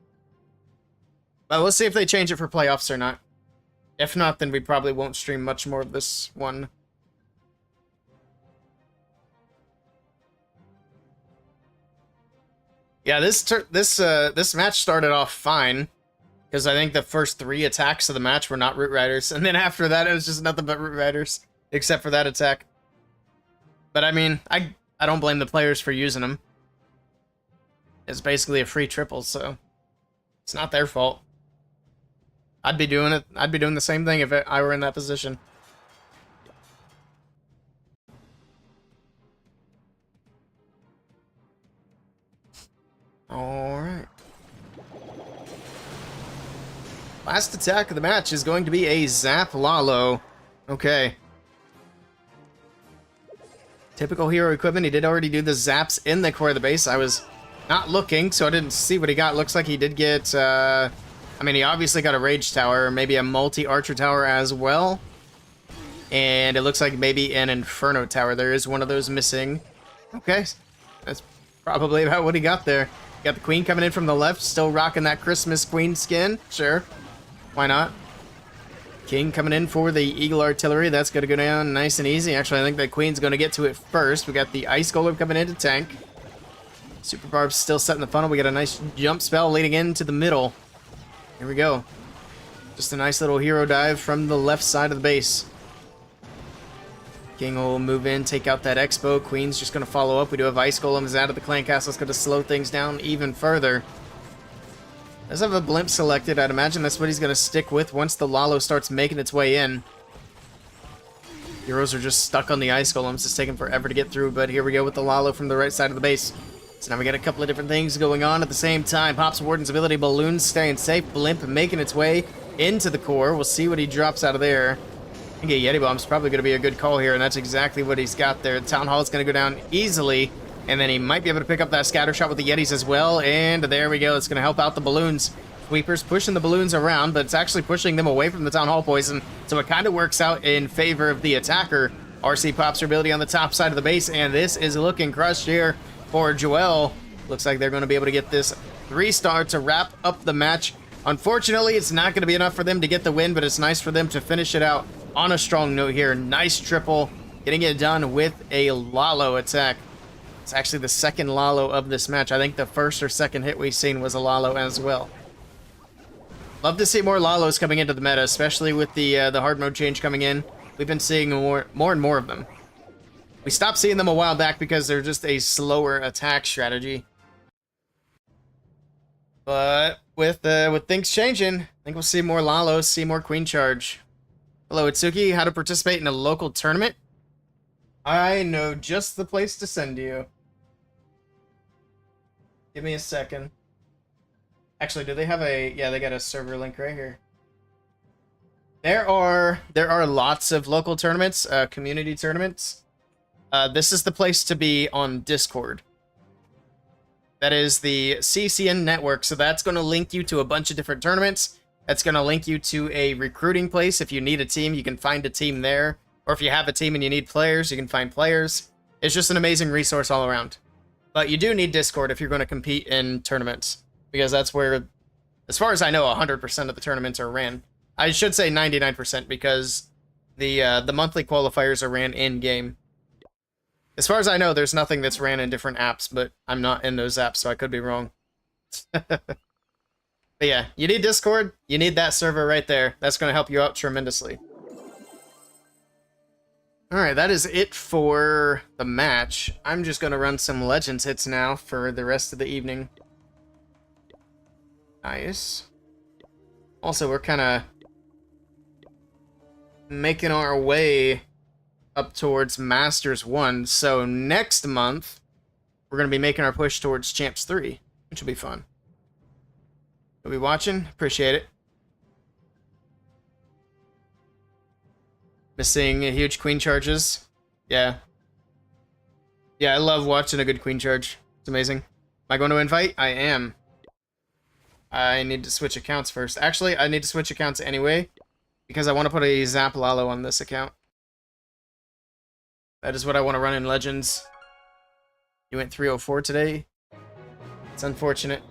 But we'll see if they change it for playoffs or not. If not, then we probably won't stream much more of this one. Yeah, this match started off fine, because I think the first 3 attacks of the match were not Root Riders, and then after that it was just nothing but Root Riders, except for that attack. But I mean, I don't blame the players for using them. It's basically a free triple, so it's not their fault. I'd be doing it. I'd be doing the same thing if I were in that position. Alright. Last attack of the match is going to be a Zap Lalo. Okay. Typical hero equipment. He did already do the zaps in the core of the base. I was not looking, so I didn't see what he got. Looks like he did get, I mean, he obviously got a Rage Tower, maybe a multi-Archer Tower as well. And it looks like maybe an Inferno Tower. There is one of those missing. Okay. That's probably about what he got there. Got the Queen coming in from the left, still rocking that Christmas Queen skin. Sure. Why not? King coming in for the Eagle Artillery. That's going to go down nice and easy. Actually, I think the Queen's going to get to it first. We got the Ice Golem coming in to tank. Super Barb's still setting the funnel. We got a nice jump spell leading into the middle. Here we go. Just a nice little hero dive from the left side of the base. King will move in, take out that Expo. Queen's just going to follow up. We do have Ice Golems out of the Clan Castle. It's going to slow things down even further. Does have a blimp selected. I'd imagine that's what he's going to stick with once the Lalo starts making its way in. Heroes are just stuck on the Ice Golems. It's taking forever to get through, but here we go with the Lalo from the right side of the base. So now we got a couple of different things going on at the same time. Pops Warden's ability, Balloons staying safe, Blimp making its way into the core. We'll see what he drops out of there. I think a Yeti Bomb's probably going to be a good call here, and that's exactly what he's got there. Town Hall is going to go down easily. And then he might be able to pick up that scatter shot with the Yetis as well. And there we go. It's going to help out the balloons. Sweepers pushing the balloons around, but it's actually pushing them away from the Town Hall poison. So it kind of works out in favor of the attacker. RC pops her ability on the top side of the base, and this is looking crushed here for Joel. Looks like they're going to be able to get this 3-star to wrap up the match. Unfortunately, it's not going to be enough for them to get the win, but it's nice for them to finish it out on a strong note here. Nice triple, getting it done with a Lalo attack. It's actually the second Lalo of this match. I think the first or second hit we've seen was a Lalo as well. Love to see more Lalos coming into the meta, especially with the hard mode change coming in. We've been seeing more and more of them. We stopped seeing them a while back because they're just a slower attack strategy. But with things changing, I think we'll see more Lalos, see more Queen Charge. Hello, Itsuki. How to participate in a local tournament? I know just the place to send you. Give me a second. Actually, do they have a... Yeah, they got a server link right here. There are lots of local tournaments, community tournaments. This is the place to be on Discord. That is the CCN network, so that's going to link you to a bunch of different tournaments. That's going to link you to a recruiting place. If you need a team, you can find a team there. Or if you have a team and you need players, you can find players. It's just an amazing resource all around. But you do need Discord if you're going to compete in tournaments, because that's where, as far as I know, 100% of the tournaments are ran. I should say 99% because the monthly qualifiers are ran in-game. As far as I know, there's nothing that's ran in different apps, but I'm not in those apps, so I could be wrong. But yeah, you need Discord. You need that server right there. That's going to help you out tremendously. Alright, that is it for the match. I'm just going to run some Legends hits now for the rest of the evening. Nice. Also, we're kind of making our way up towards Masters 1, so next month we're going to be making our push towards Champs 3, which will be fun. You'll be watching? Appreciate it. Missing huge queen charges. Yeah. Yeah, I love watching a good queen charge. It's amazing. Am I going to invite? I am. I need to switch accounts first. Actually, I need to switch accounts anyway, because I want to put a Zap Lalo on this account. That is what I want to run in Legends. You went 304 today? It's unfortunate.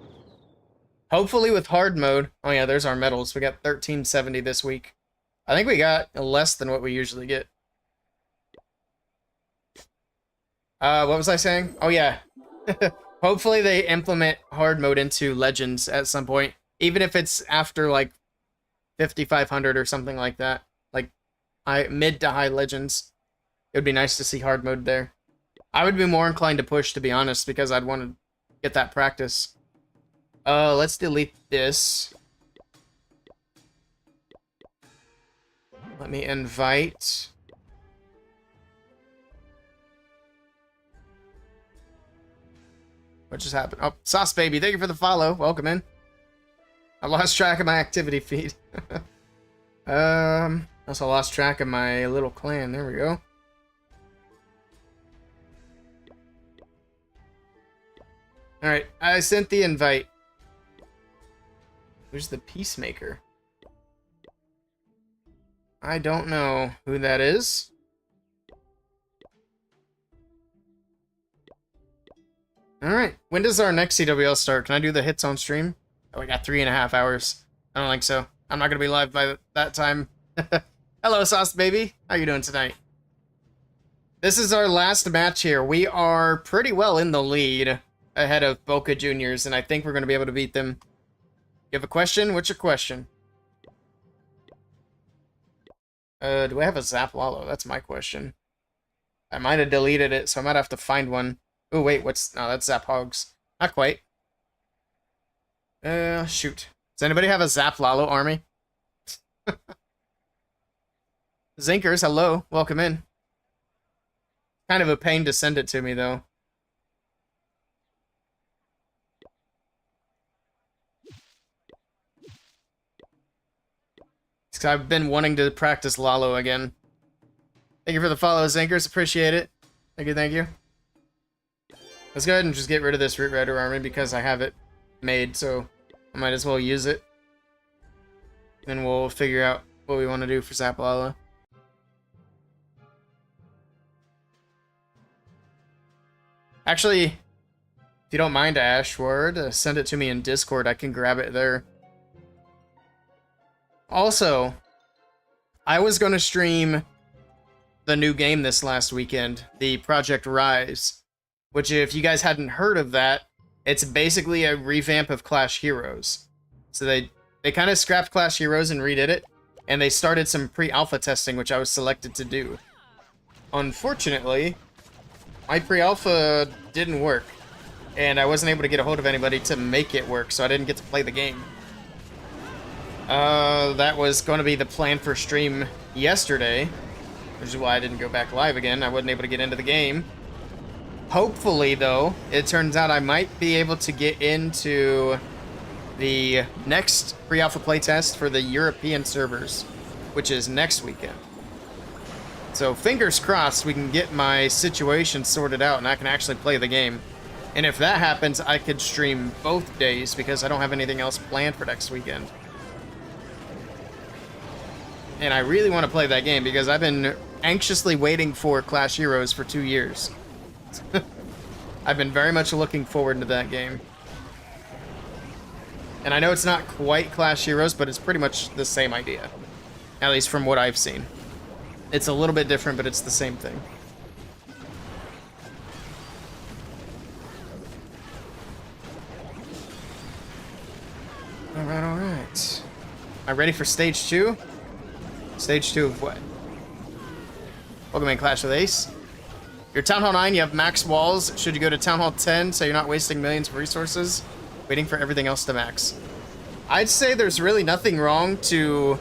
Hopefully with hard mode... Oh yeah, there's our medals. We got 1370 this week. I think we got less than what we usually get. What was I saying? Oh yeah. Hopefully they implement hard mode into Legends at some point. Even if it's after like 5500 or something like that. Like mid to high Legends. It would be nice to see hard mode there. I would be more inclined to push, to be honest, because I'd want to get that practice. Let's delete this. Let me invite. What just happened? Oh, Sauce Baby, thank you for the follow. Welcome in. I lost track of my activity feed. Also lost track of my little clan. There we go. Alright, I sent the invite. Who's the Peacemaker? I don't know who that is. Alright, when does our next CWL start? Can I do the hits on stream? Oh, we got 3.5 hours. I don't think so. I'm not going to be live by that time. Hello, Sauce Baby. How you doing tonight? This is our last match here. We are pretty well in the lead ahead of Boca Juniors, and I think we're going to be able to beat them. You have a question? What's your question? Do I have a Zap Lalo? That's my question. I might have deleted it, so I might have to find one. Oh, wait, what's... No, that's Zap Hogs. Not quite. Shoot. Does anybody have a Zap Lalo army? Zinkers, hello. Welcome in. Kind of a pain to send it to me, though. I've been wanting to practice Lalo again. Thank you for the follow, Zinkers. Appreciate it. Thank you, thank you. Let's go ahead and just get rid of this Root Rider army because I have it made, so I might as well use it. And we'll figure out what we want to do for Zaplala. Actually, if you don't mind, Ashward, send it to me in Discord. I can grab it there. Also, I was going to stream the new game this last weekend, the Project Rise, which, if you guys hadn't heard of that, it's basically a revamp of Clash Heroes. So they kind of scrapped Clash Heroes and redid it, and they started some pre-alpha testing, which I was selected to do. Unfortunately, my pre-alpha didn't work, and I wasn't able to get a hold of anybody to make it work, so I didn't get to play the game. That was going to be the plan for stream yesterday, which is why I didn't go back live again. I wasn't able to get into the game. Hopefully, though, it turns out I might be able to get into the next pre-alpha playtest for the European servers, which is next weekend. So fingers crossed we can get my situation sorted out and I can actually play the game. And if that happens, I could stream both days because I don't have anything else planned for next weekend. And I really want to play that game because I've been anxiously waiting for Clash Heroes for 2 years. I've been very much looking forward to that game. And I know it's not quite Clash Heroes, but it's pretty much the same idea. At least from what I've seen. It's a little bit different, but it's the same thing. Alright, alright. Am I ready for stage 2? Stage 2 of what? Welcome in Clash with Ace. Your Town Hall 9, you have max walls. Should you go to Town Hall 10 so you're not wasting millions of resources? Waiting for everything else to max. I'd say there's really nothing wrong to...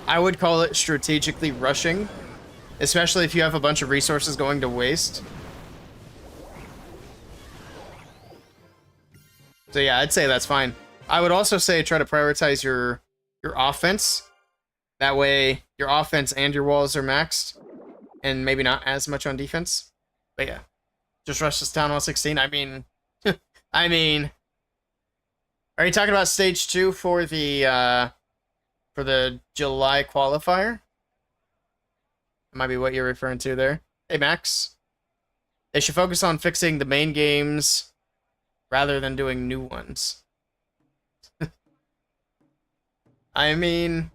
I would call it strategically rushing. Especially if you have a bunch of resources going to waste. So yeah, I'd say that's fine. I would also say try to prioritize your offense. That way, your offense and your walls are maxed. And maybe not as much on defense. But yeah. Just rush this Town Hall 16. I mean... I mean... Are you talking about stage 2 for the July qualifier? That might be what you're referring to there. Hey, Max. They should focus on fixing the main games rather than doing new ones. I mean,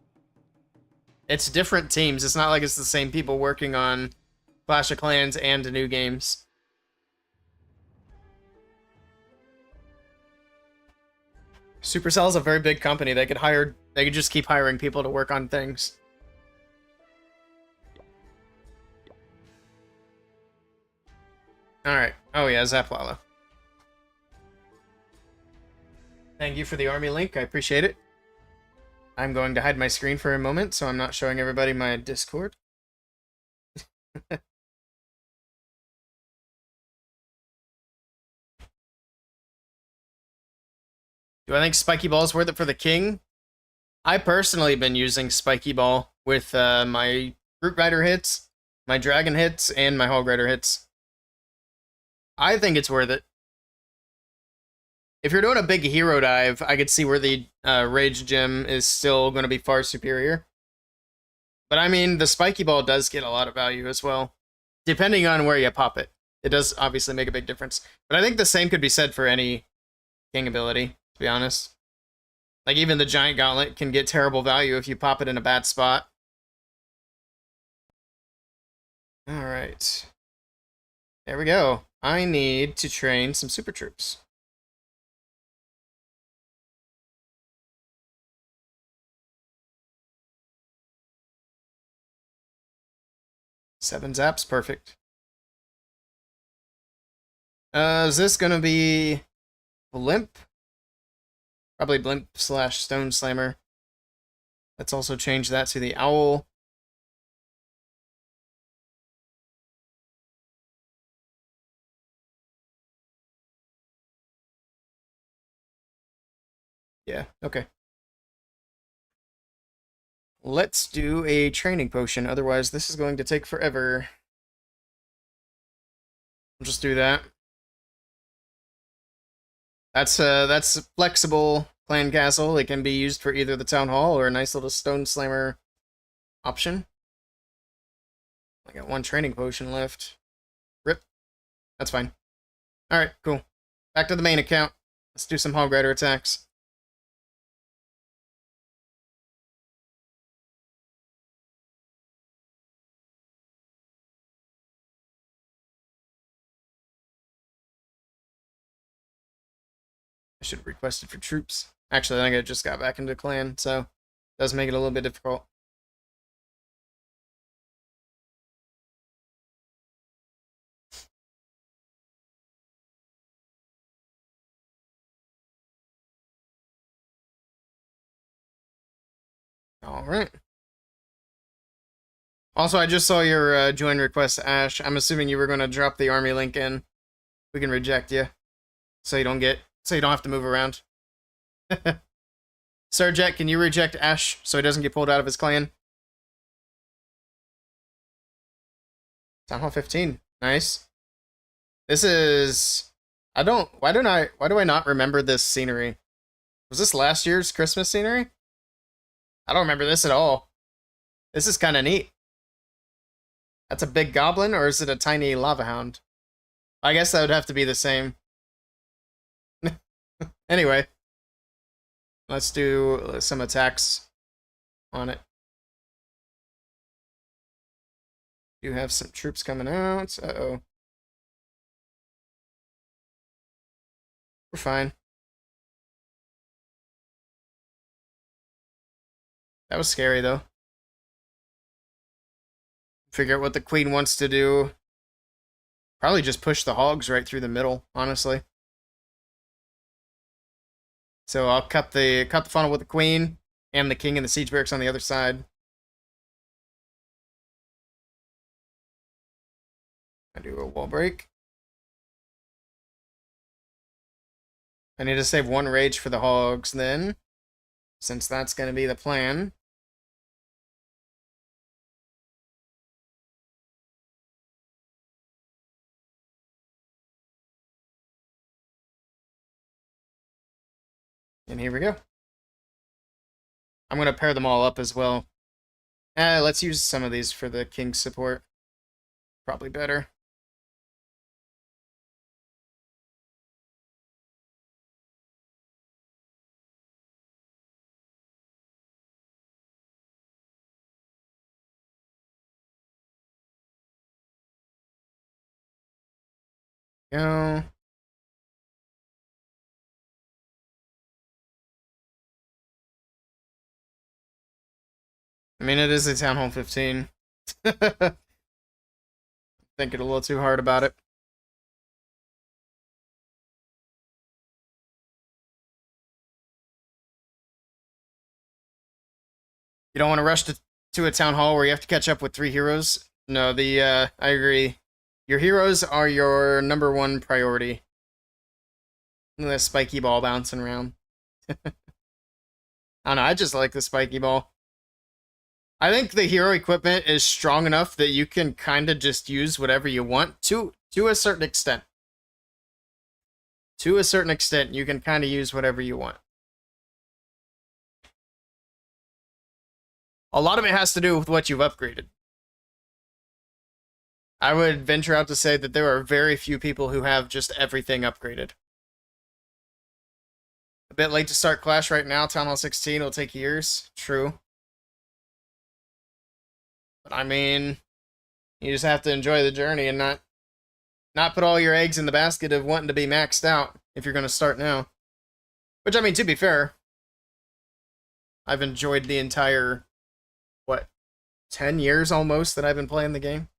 it's different teams. It's not like it's the same people working on Clash of Clans and new games. Supercell is a very big company. They could just keep hiring people to work on things. Alright. Oh yeah, Zaplala. Thank you for the army link. I appreciate it. I'm going to hide my screen for a moment so I'm not showing everybody my Discord. Do I think Spiky Ball is worth it for the king? I personally have been using Spiky Ball with my Root Rider hits, my Dragon hits, and my Hog Rider hits. I think it's worth it. If you're doing a big hero dive, I could see where the Rage Gem is still going to be far superior. But I mean, the Spiky Ball does get a lot of value as well. Depending on where you pop it. It does obviously make a big difference. But I think the same could be said for any king ability, to be honest. Like, even the Giant Gauntlet can get terrible value if you pop it in a bad spot. Alright. There we go. I need to train some super troops. Seven zaps, perfect. Is this gonna be Blimp? Probably Blimp / Stone Slammer. Let's also change that to the Owl. Yeah, okay. Let's do a training potion, otherwise this is going to take forever. I'll just do that. That's a flexible clan castle. It can be used for either the town hall or a nice little stone slammer option. I got one training potion left. Rip. That's fine. Alright, cool. Back to the main account. Let's do some Hog Rider attacks. I should have requested for troops. Actually, I think I just got back into clan, so it does make it a little bit difficult. Alright. Also, I just saw your join request, Ash. I'm assuming you were going to drop the army link in. We can reject you. So you don't have to move around. Sir Jet, can you reject Ash so he doesn't get pulled out of his clan? Town Hall 15. Nice. This is... why do I not remember this scenery? Was this last year's Christmas scenery? I don't remember this at all. This is kind of neat. That's a big goblin, or is it a tiny lava hound? I guess that would have to be the same. Anyway. Let's do some attacks on it. Do have some troops coming out. Uh-oh. We're fine. That was scary, though. Figure out what the queen wants to do. Probably just push the hogs right through the middle, honestly. So I'll cut the funnel with the queen and the king and the siege barracks on the other side. I do a wall break. I need to save one rage for the hogs then, since that's going to be the plan. And here we go. I'm going to pair them all up as well. Let's use some of these for the king's support. Probably better. Go. I mean, it is a Town Hall 15. Thinking a little too hard about it. You don't want to rush to a town hall where you have to catch up with 3 heroes. No, I agree. Your heroes are your #1 priority. Look at that spiky ball bouncing around. I don't know, I just like the spiky ball. I think the hero equipment is strong enough that you can kind of just use whatever you want to a certain extent. To a certain extent, you can kind of use whatever you want. A lot of it has to do with what you've upgraded. I would venture out to say that there are very few people who have just everything upgraded. A bit late to start Clash right now. Town Hall 16 will take years. True. But I mean, you just have to enjoy the journey and not put all your eggs in the basket of wanting to be maxed out if you're going to start now. Which, I mean, to be fair, I've enjoyed the entire, 10 years almost that I've been playing the game.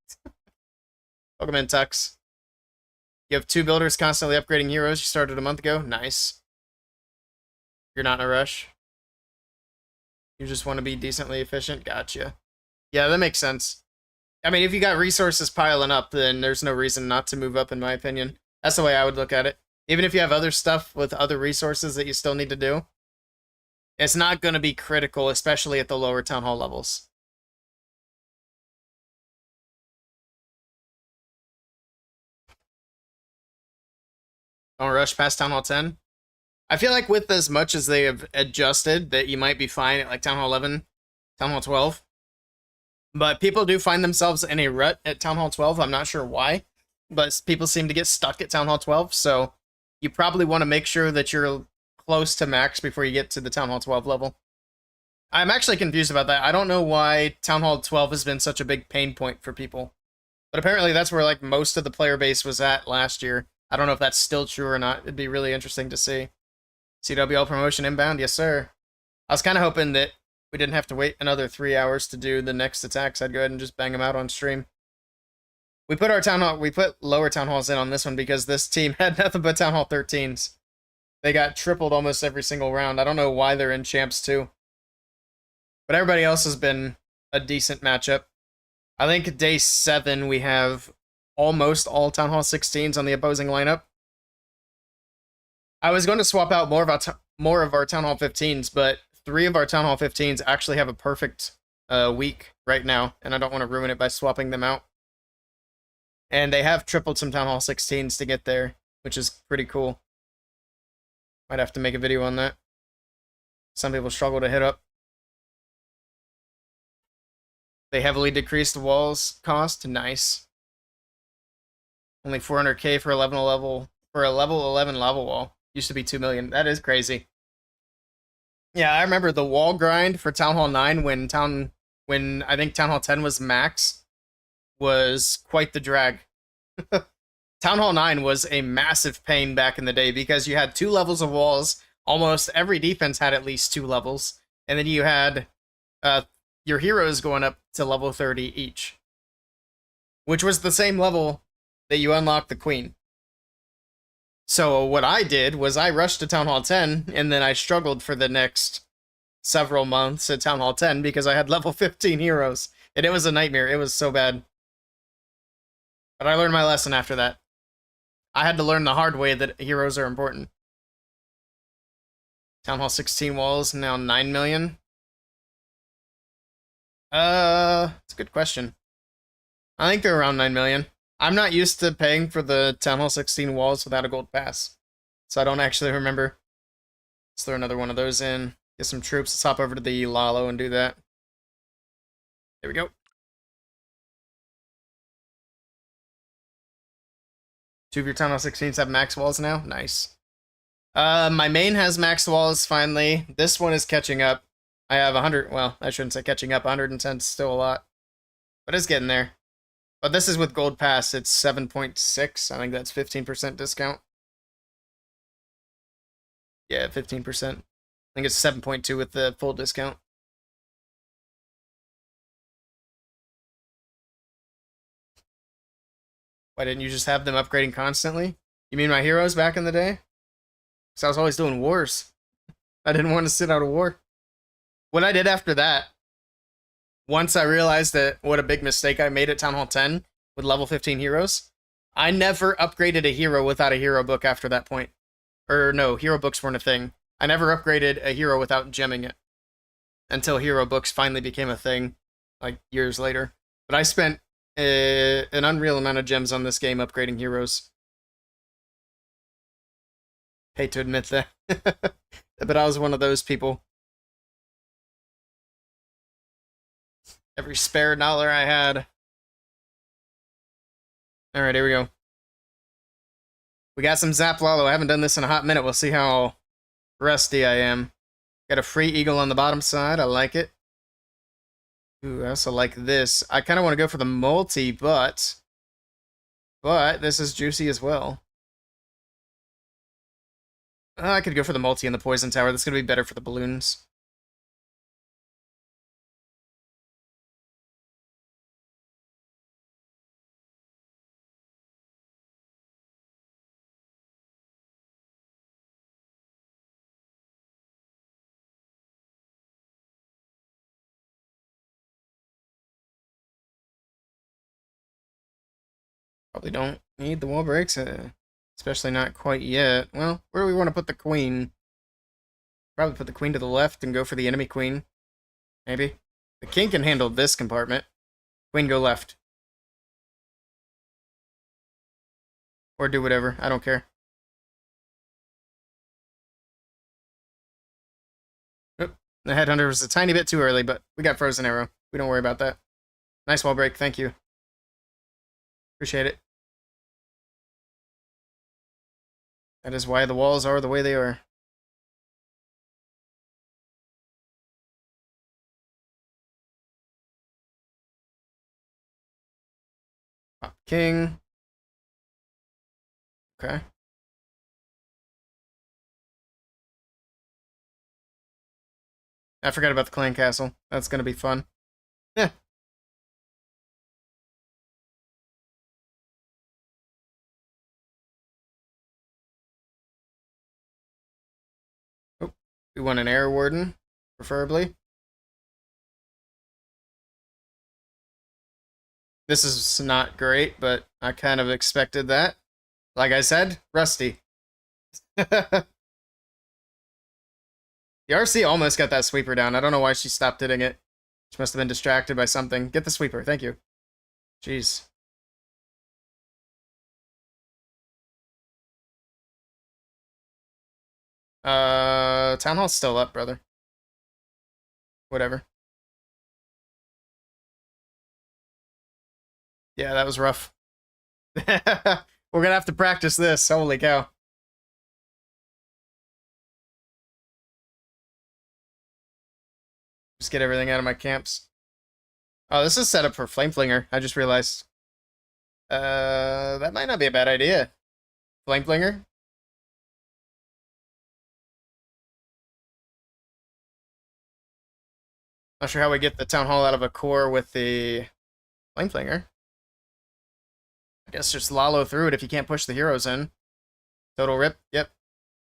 Welcome in, Tux. You have 2 builders constantly upgrading heroes. You started a month ago. Nice. You're not in a rush. You just want to be decently efficient. Gotcha. Yeah, that makes sense. I mean, if you got resources piling up, then there's no reason not to move up, in my opinion. That's the way I would look at it. Even if you have other stuff with other resources that you still need to do, it's not going to be critical, especially at the lower town hall levels. Don't rush past town hall 10. I feel like with as much as they have adjusted, that you might be fine at like Town Hall 11, Town Hall 12. But people do find themselves in a rut at Town Hall 12. I'm not sure why, but people seem to get stuck at Town Hall 12. So you probably want to make sure that you're close to max before you get to the Town Hall 12 level. I'm actually confused about that. I don't know why Town Hall 12 has been such a big pain point for people. But apparently that's where like most of the player base was at last year. I don't know if that's still true or not. It'd be really interesting to see. CWL promotion inbound, yes sir. I was kind of hoping that we didn't have to wait another 3 hours to do the next attacks. I'd go ahead and just bang them out on stream. We put lower town halls in on this one because this team had nothing but Town Hall 13s. They got tripled almost every single round. I don't know why they're in Champs 2. But everybody else has been a decent matchup. I think day 7 we have almost all Town Hall 16s on the opposing lineup. I was going to swap out more of our Town Hall 15s, but 3 of our Town Hall 15s actually have a perfect week right now, and I don't want to ruin it by swapping them out. And they have tripled some Town Hall 16s to get there, which is pretty cool. Might have to make a video on that. Some people struggle to hit up. They heavily decreased the walls cost. Nice. Only 400k for a level 11 lava wall. Used to be 2 million. That is crazy. Yeah, I remember the wall grind for Town Hall 9 when I think Town Hall 10 was max was quite the drag. Town Hall 9 was a massive pain back in the day because you had 2 levels of walls. Almost every defense had at least 2 levels. And then you had your heroes going up to level 30 each, which was the same level that you unlocked the queen. So what I did was I rushed to Town Hall 10, and then I struggled for the next several months at Town Hall 10 because I had level 15 heroes, and it was a nightmare. It was so bad. But I learned my lesson after that. I had to learn the hard way that heroes are important. Town Hall 16 walls, now 9 million. It's a good question. I think they're around 9 million. I'm not used to paying for the Town Hall 16 walls without a gold pass, so I don't actually remember. Let's throw another one of those in. Get some troops. Let's hop over to the Lalo and do that. There we go. 2 of your Town Hall 16s have max walls now. Nice. My main has max walls, finally. This one is catching up. I have 100, well, I shouldn't say catching up, 110 is still a lot. But it's getting there. But this is with Gold Pass, it's 7.6. I think that's 15% discount. Yeah, 15%. I think it's 7.2 with the full discount. Why didn't you just have them upgrading constantly? You mean my heroes back in the day? Because I was always doing wars. I didn't want to sit out a war. What I did after that, once I realized that what a big mistake I made at Town Hall 10 with level 15 heroes, I never upgraded a hero without a hero book after that point. Or no, hero books weren't a thing. I never upgraded a hero without gemming it. Until hero books finally became a thing, like years later. But I spent an unreal amount of gems on this game upgrading heroes. Hate to admit that. But I was one of those people. Every spare dollar I had. Alright, here we go. We got some Zap Lalo. I haven't done this in a hot minute. We'll see how rusty I am. Got a free eagle on the bottom side. I like it. Ooh, I also like this. I kind of want to go for the multi, but this is juicy as well. I could go for the multi and the poison tower. That's going to be better for the balloons. Probably don't need the wall breaks, especially not quite yet. Well, where do we want to put the queen? Probably put the queen to the left and go for the enemy queen. Maybe. The king can handle this compartment. Queen go left. Or do whatever. I don't care. The Headhunter was a tiny bit too early, but we got Frozen Arrow. We don't worry about that. Nice wall break, thank you. Appreciate it. That is why the walls are the way they are. Pop king. Okay. I forgot about the clan castle. That's gonna be fun. Yeah. Oh, we want an air warden, preferably. This is not great, but I kind of expected that. Like I said, rusty. The RC almost got that sweeper down. I don't know why she stopped hitting it. She must have been distracted by something. Get the sweeper, thank you. Jeez. Town Hall's still up, brother. Whatever. Yeah, that was rough. We're gonna have to practice this. Holy cow. Just get everything out of my camps. Oh, this is set up for Flame Flinger. I just realized. That might not be a bad idea. Flame Flinger? Not sure how we get the Town Hall out of a core with the Flame Flinger. I guess just Lalo through it if you can't push the heroes in. Total rip, yep.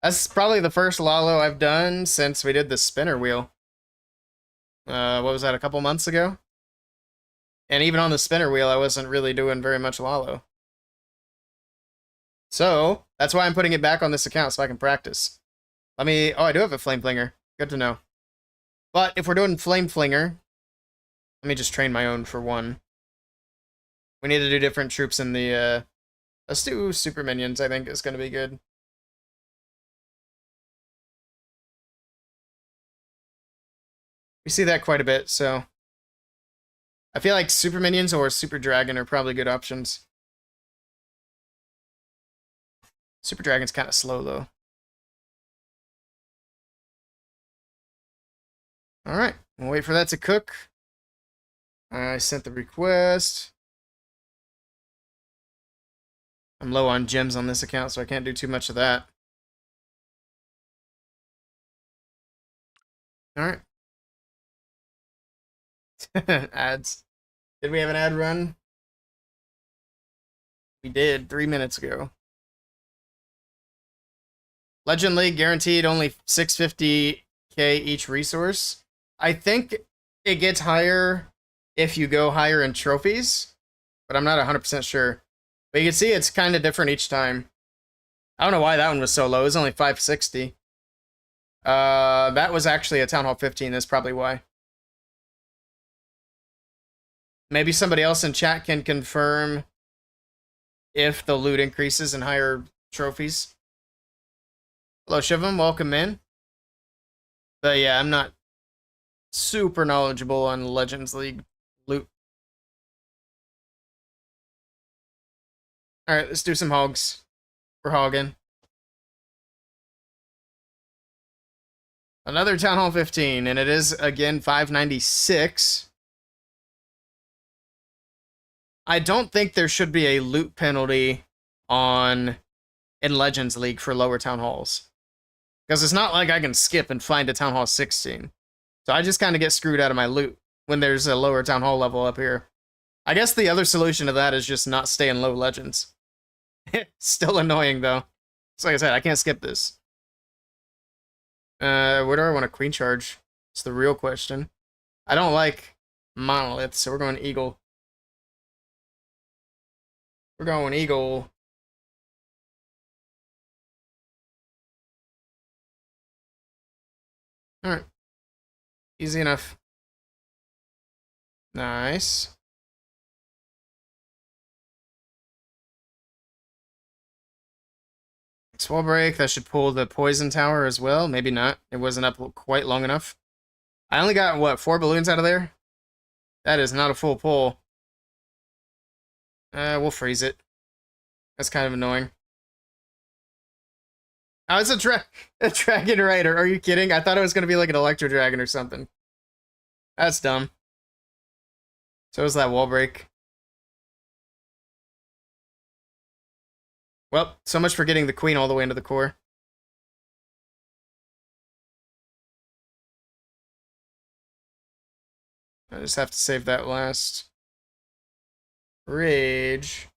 That's probably the first Lalo I've done since we did the spinner wheel. What was that, a couple months ago? And even on the spinner wheel, I wasn't really doing very much Lalo. So, that's why I'm putting it back on this account so I can practice. Let me... Oh, I do have a Flame Flinger. Good to know. But if we're doing Flame Flinger, let me just train my own for one. We need to do different troops in the... Let's do Super Minions, I think is going to be good. We see that quite a bit, so... I feel like Super Minions or Super Dragon are probably good options. Super Dragon's kind of slow, though. Alright, we'll wait for that to cook. I sent the request. I'm low on gems on this account, so I can't do too much of that. Alright. Ads. Did we have an ad run? We did 3 minutes ago. Legend League guaranteed only 650k each resource. I think it gets higher if you go higher in trophies, but I'm not 100% sure. But you can see it's kind of different each time. I don't know why that one was so low. It was only 560. That was actually a Town Hall 15. That's probably why. Maybe somebody else in chat can confirm if the loot increases in higher trophies. Hello, Shivam. Welcome in. But yeah, I'm not super knowledgeable on Legends League loot. Alright, let's do some hogs. We're hogging. Another Town Hall 15, and it is, again, 596. I don't think there should be a loot penalty in Legends League for lower Town Halls. Because it's not like I can skip and find a Town Hall 16. So I just kind of get screwed out of my loot when there's a lower Town Hall level up here. I guess the other solution to that is just not stay in low Legends. Still annoying, though. So like I said, I can't skip this. Where do I want a queen charge? It's the real question. I don't like monolith, so we're going eagle. We're going eagle. Alright. Easy enough. Nice. Wall break, that should pull the poison tower as well. Maybe not. It wasn't up quite long enough. I only got, what, 4 balloons out of there? That is not a full pull. We'll freeze it. That's kind of annoying. Oh, it's a dragon rider. Are you kidding? I thought it was going to be like an electro dragon or something. That's dumb. So is that wall break. Well, so much for getting the queen all the way into the core. I just have to save that last rage.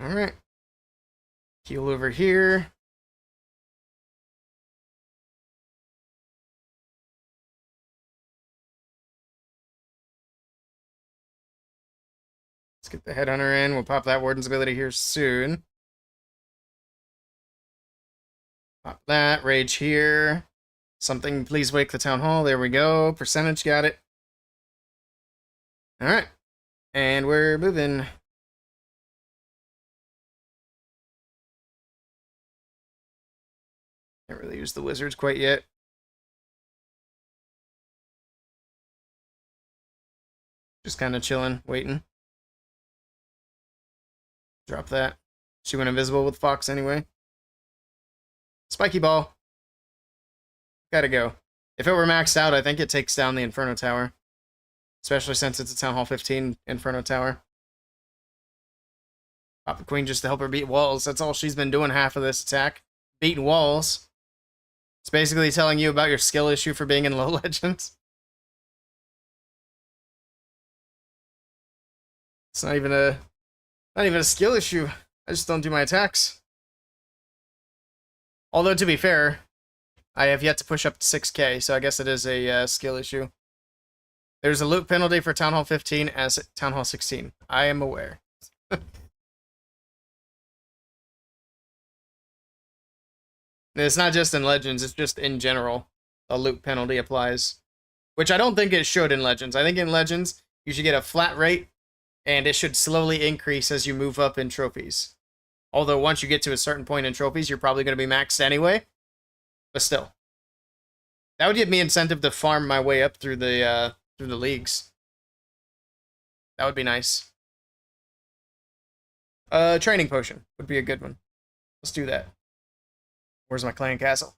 Alright. Heal over here. Let's get the headhunter in. We'll pop that warden's ability here soon. Pop that. Rage here. Something, please wake the town hall. There we go. Percentage, got it. Alright. And we're moving. Can't really use the wizards quite yet. Just kind of chilling, waiting. Drop that. She went invisible with Fox anyway. Spiky ball. Gotta go. If it were maxed out, I think it takes down the Inferno Tower. Especially since it's a Town Hall 15 Inferno Tower. Pop the queen just to help her beat walls. That's all she's been doing half of this attack. Beating walls. It's basically telling you about your skill issue for being in low legends. It's not even a skill issue. I just don't do my attacks. Although, to be fair, I have yet to push up to 6k, so I guess it is a skill issue. There's a loot penalty for Town Hall 15 as Town Hall 16. I am aware. It's not just in Legends, it's just in general. A loot penalty applies. Which I don't think it should in Legends. I think in Legends, you should get a flat rate, and it should slowly increase as you move up in trophies. Although once you get to a certain point in trophies, you're probably going to be maxed anyway. But still. That would give me incentive to farm my way up through the leagues. That would be nice. Training potion would be a good one. Let's do that. Where's my clan castle?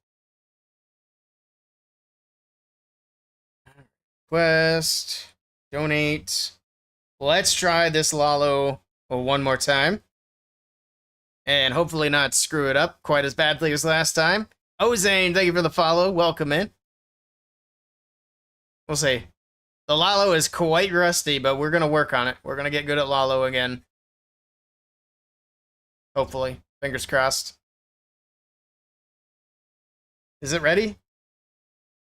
Quest. Donate. Let's try this Lalo one more time. And hopefully not screw it up quite as badly as last time. Oh, Zane, thank you for the follow. Welcome in. We'll see. The Lalo is quite rusty, but we're going to work on it. We're going to get good at Lalo again. Hopefully. Fingers crossed. Is it ready?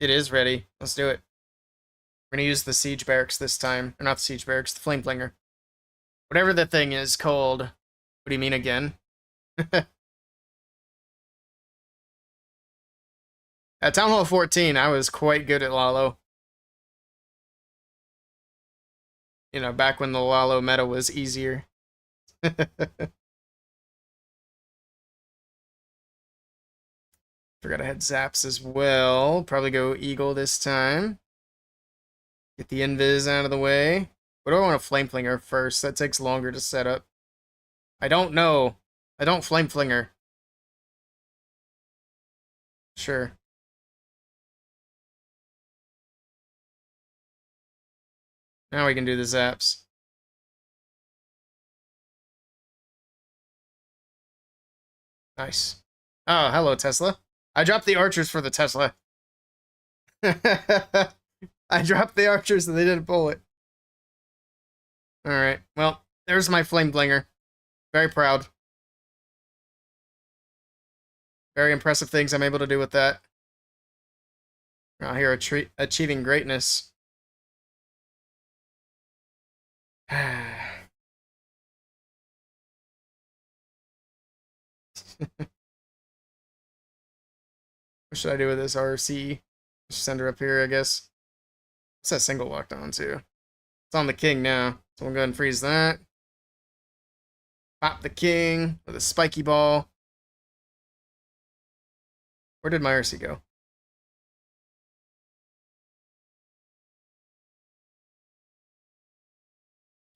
It is ready. Let's do it. We're going to use the Siege Barracks this time. Or not the Siege Barracks, the Flame Flinger. Whatever the thing is called. What do you mean again? At Town Hall 14, I was quite good at Lalo. You know, back when the Lalo meta was easier. Forgot I had Zaps as well. Probably go Eagle this time. Get the Invis out of the way. What do I want to Flame Flinger first? That takes longer to set up. I don't know. I don't Flame Flinger. Sure. Now we can do the Zaps. Nice. Oh, hello, Tesla. I dropped the archers for the Tesla. I dropped the archers and they didn't pull it. Alright, well, there's my Flame Blinger. Very proud. Very impressive things I'm able to do with that. Out here achieving greatness. What should I do with this RC? Just send her up here, I guess. What's that single locked on to? It's on the king now. So we'll go ahead and freeze that. Pop the king with a spiky ball. Where did my RC go?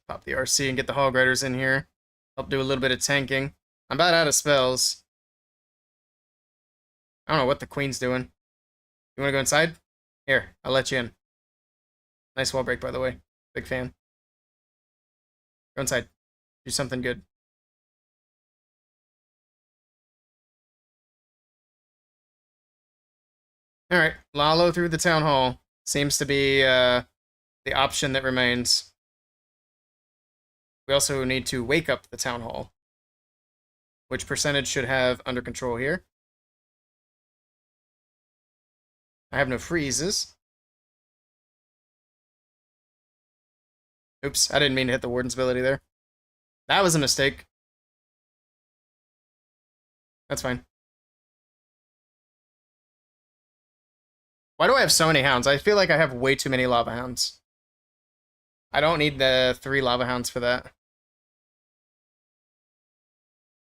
Pop the RC and get the Hog Riders in here. Help do a little bit of tanking. I'm about out of spells. I don't know what the queen's doing. You want to go inside? Here, I'll let you in. Nice wall break, by the way. Big fan. Go inside. Do something good. Alright, Lalo through the town hall. Seems to be the option that remains. We also need to wake up the town hall. Which percentage should have under control here? I have no freezes. Oops, I didn't mean to hit the Warden's ability there. That was a mistake. That's fine. Why do I have so many hounds? I feel like I have way too many lava hounds. I don't need the 3 lava hounds for that.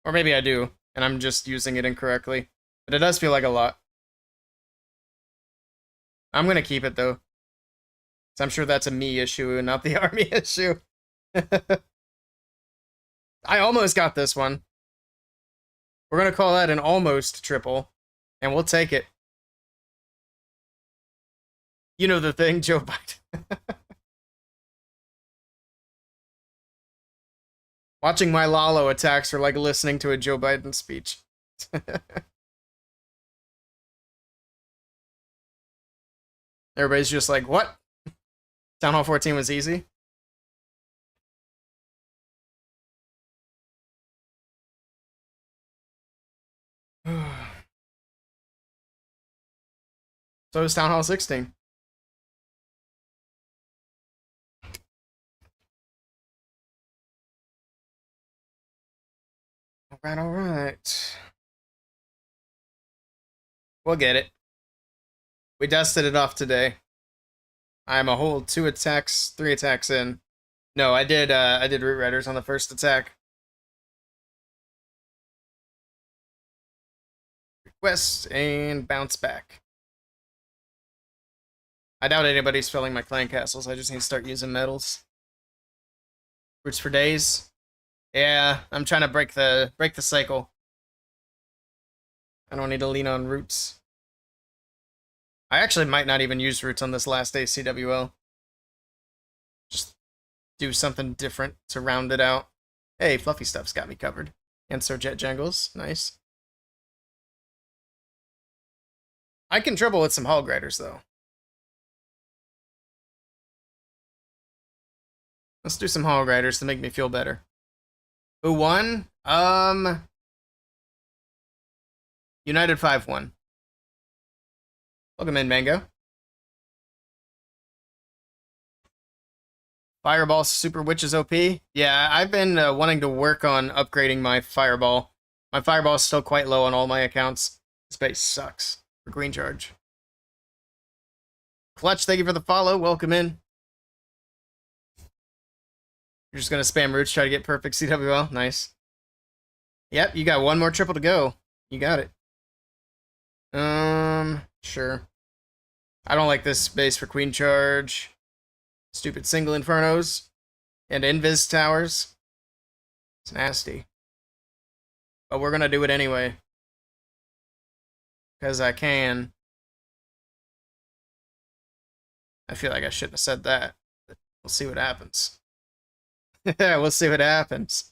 Or maybe I do, and I'm just using it incorrectly. But it does feel like a lot. I'm gonna keep it, though. So I'm sure that's a me issue and not the army issue. I almost got this one. We're gonna call that an almost triple, and we'll take it. You know the thing, Joe Biden. Watching my Lalo attacks are like listening to a Joe Biden speech. Everybody's just like, what? Town Hall 14 was easy? So is Town Hall 16. Alright, alright. We'll get it. We dusted it off today. I'm a whole 2 attacks, 3 attacks in. No, I did Root Riders on the first attack. Request and bounce back. I doubt anybody's filling my clan castles. I just need to start using metals. Roots for days. Yeah, I'm trying to break the cycle. I don't need to lean on roots. I actually might not even use roots on this last day CWL. Just do something different to round it out. Hey, Fluffy Stuff's got me covered. And so Jet Jangles, nice. I can triple with some Hog Riders, though. Let's do some Hog Riders to make me feel better. Who won? United 5-1. Welcome in, Mango. Fireball Super Witch is OP. Yeah, I've been wanting to work on upgrading my Fireball. My Fireball is still quite low on all my accounts. This base sucks for Green Charge. Clutch, thank you for the follow. Welcome in. You're just going to spam roots, try to get perfect CWL. Nice. Yep, you got one more triple to go. You got it. Sure. I don't like this base for Queen Charge. Stupid single Infernos. And Invis Towers. It's nasty. But we're going to do it anyway. Because I can. I feel like I shouldn't have said that. But we'll see what happens. Yeah, we'll see what happens.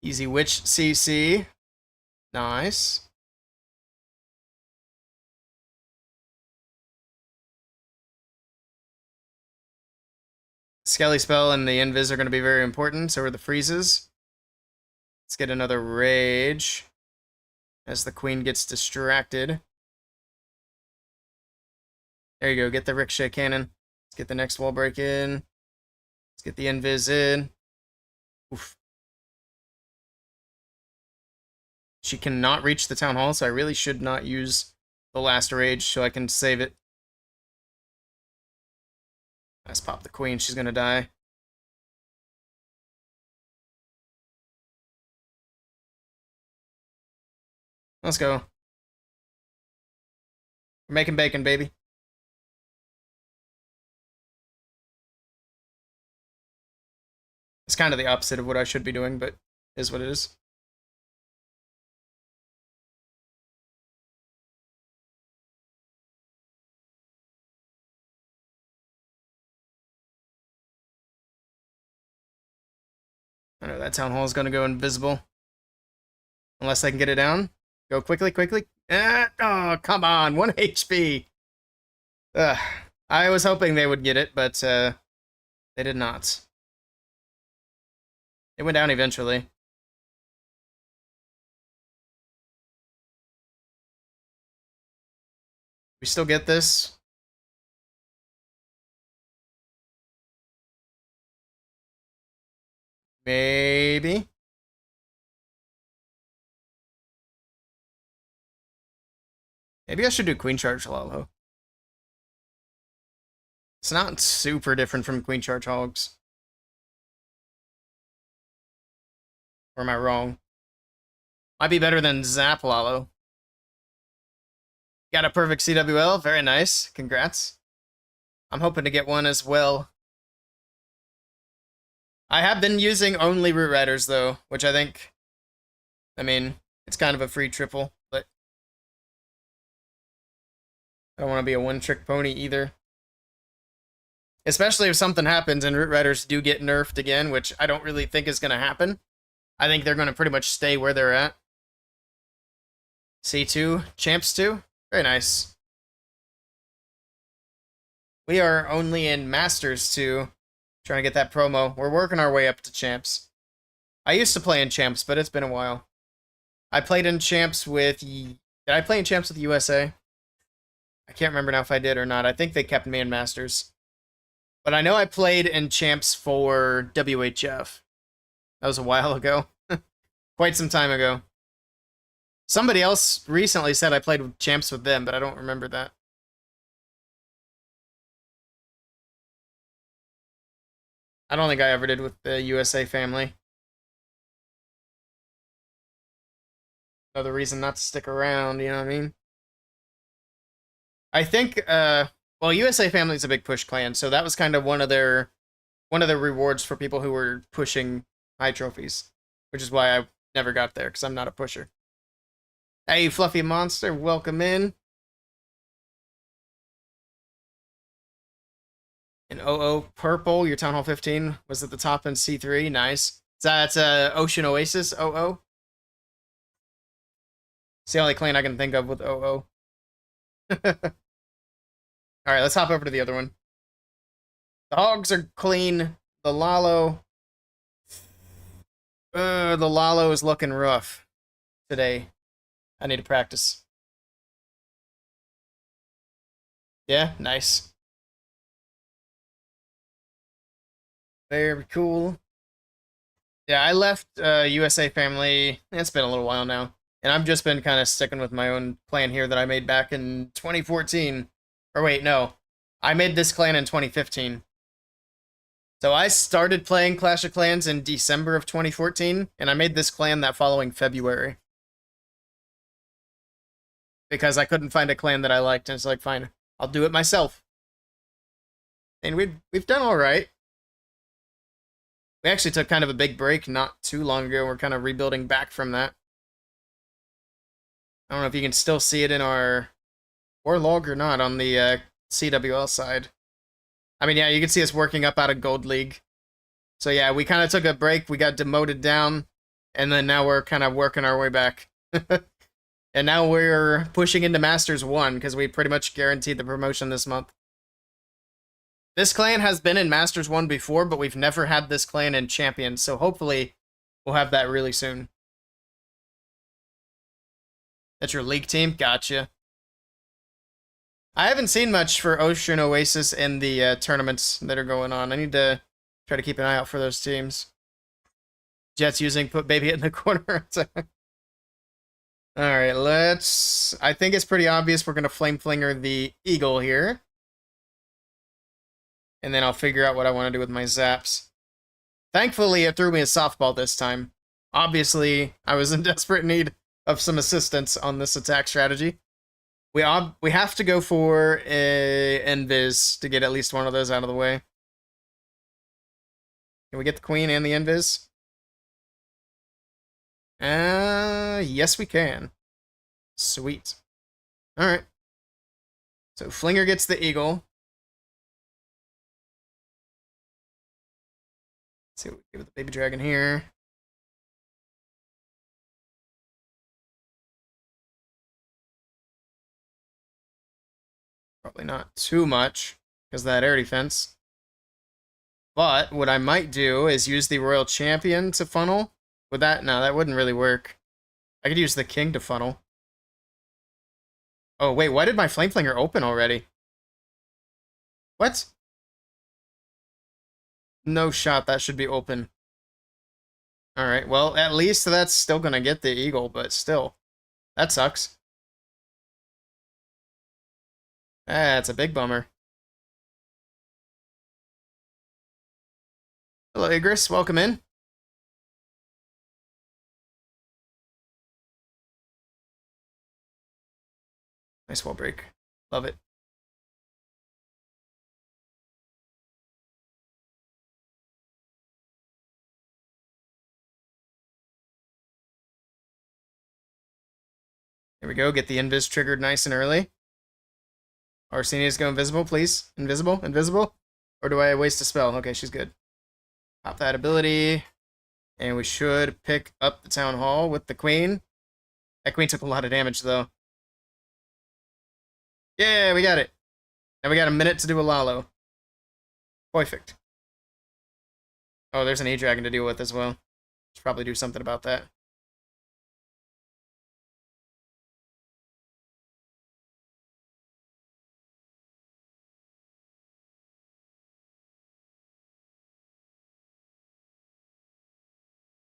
Easy Witch CC. Nice. Skelly Spell and the Invis are going to be very important. So are the freezes. Let's get another Rage. As the Queen gets distracted. There you go. Get the Ricochet Cannon. Let's get the next wall break in. Let's get the Invis in. Oof. She cannot reach the Town Hall, so I really should not use the last Rage so I can save it. Let's pop the Queen. She's going to die. Let's go. We're making bacon, baby. It's kind of the opposite of what I should be doing, but is what it is. I know that town hall is going to go invisible. Unless I can get it down. Go quickly, quickly. Oh, come on. 1 HP. I was hoping they would get it, but they did not. It went down eventually. We still get this. Maybe. Maybe I should do Queen Charge Lalo. It's not super different from Queen Charge Hogs. Or am I wrong? Might be better than Zap Lalo. Got a perfect CWL. Very nice. Congrats. I'm hoping to get one as well. I have been using only Root Riders, though, which I think... I mean, it's kind of a free triple, but... I don't want to be a one-trick pony either. Especially if something happens and Root Riders do get nerfed again, which I don't really think is going to happen. I think they're going to pretty much stay where they're at. C2, Champs 2. Very nice. We are only in Masters 2. Trying to get that promo. We're working our way up to Champs. I used to play in Champs, but it's been a while. I played in Champs with... Did I play in Champs with USA? I can't remember now if I did or not. I think they kept me in Masters. But I know I played in Champs for WHF. That was a while ago. Quite some time ago. Somebody else recently said I played with Champs with them, but I don't remember that. I don't think I ever did with the USA family. Another reason not to stick around, you know what I mean? I think, well, USA family is a big push clan, so that was kind of one of the rewards for people who were pushing high trophies, which is why I never got there, because I'm not a pusher. Hey, Fluffy Monster, welcome in. And OO Purple, your Town Hall 15 was at the top in C3. Nice. So that's Ocean Oasis, OO. It's the only clan I can think of with OO. Alright, let's hop over to the other one. The hogs are clean. The Lalo... the Lalo is looking rough today. I need to practice. Yeah, nice. Very cool. Yeah, I left USA family. It's been a little while now. And I've just been kind of sticking with my own clan here that I made back in 2014. Or wait, no. I made this clan in 2015. So I started playing Clash of Clans in December of 2014, and I made this clan that following February. Because I couldn't find a clan that I liked, and it's like, fine, I'll do it myself. And we've done alright. We actually took kind of a big break not too long ago. We're kind of rebuilding back from that. I don't know if you can still see it in our log or not on the CWL side. I mean, yeah, you can see us working up out of Gold League. So yeah, we kind of took a break. We got demoted down, and then now we're kind of working our way back. And now we're pushing into Masters 1, because we pretty much guaranteed the promotion this month. This clan has been in Masters 1 before, but we've never had this clan in Champions, so hopefully we'll have that really soon. That's your league team? Gotcha. I haven't seen much for Ocean Oasis in the tournaments that are going on. I need to try to keep an eye out for those teams. Jets using put baby in the corner. Alright, let's... I think it's pretty obvious we're going to Flame Flinger the Eagle here. And then I'll figure out what I want to do with my zaps. Thankfully, it threw me a softball this time. Obviously, I was in desperate need of some assistance on this attack strategy. We have to go for a invis to get at least one of those out of the way. Can we get the queen and the invis? Yes we can. Sweet. Alright. So Flinger gets the eagle. Let's see what we do with the baby dragon here. Probably not too much, because of that air defense. But what I might do is use the Royal Champion to funnel. Would that? No, that wouldn't really work. I could use the King to funnel. Oh, wait, why did my Flame Flinger open already? What? No shot, that should be open. Alright, well, at least that's still gonna get the eagle, but still. That sucks. That's a big bummer. Hello, Igris. Welcome in. Nice wall break. Love it. Here we go. Get the invis triggered nice and early. Arsenia's go invisible, please. Invisible? Invisible? Or do I waste a spell? Okay, she's good. Pop that ability. And we should pick up the Town Hall with the Queen. That Queen took a lot of damage, though. Yeah, we got it. Now we got a minute to do a Lalo. Perfect. Oh, there's an E-Dragon to deal with as well. Should probably do something about that.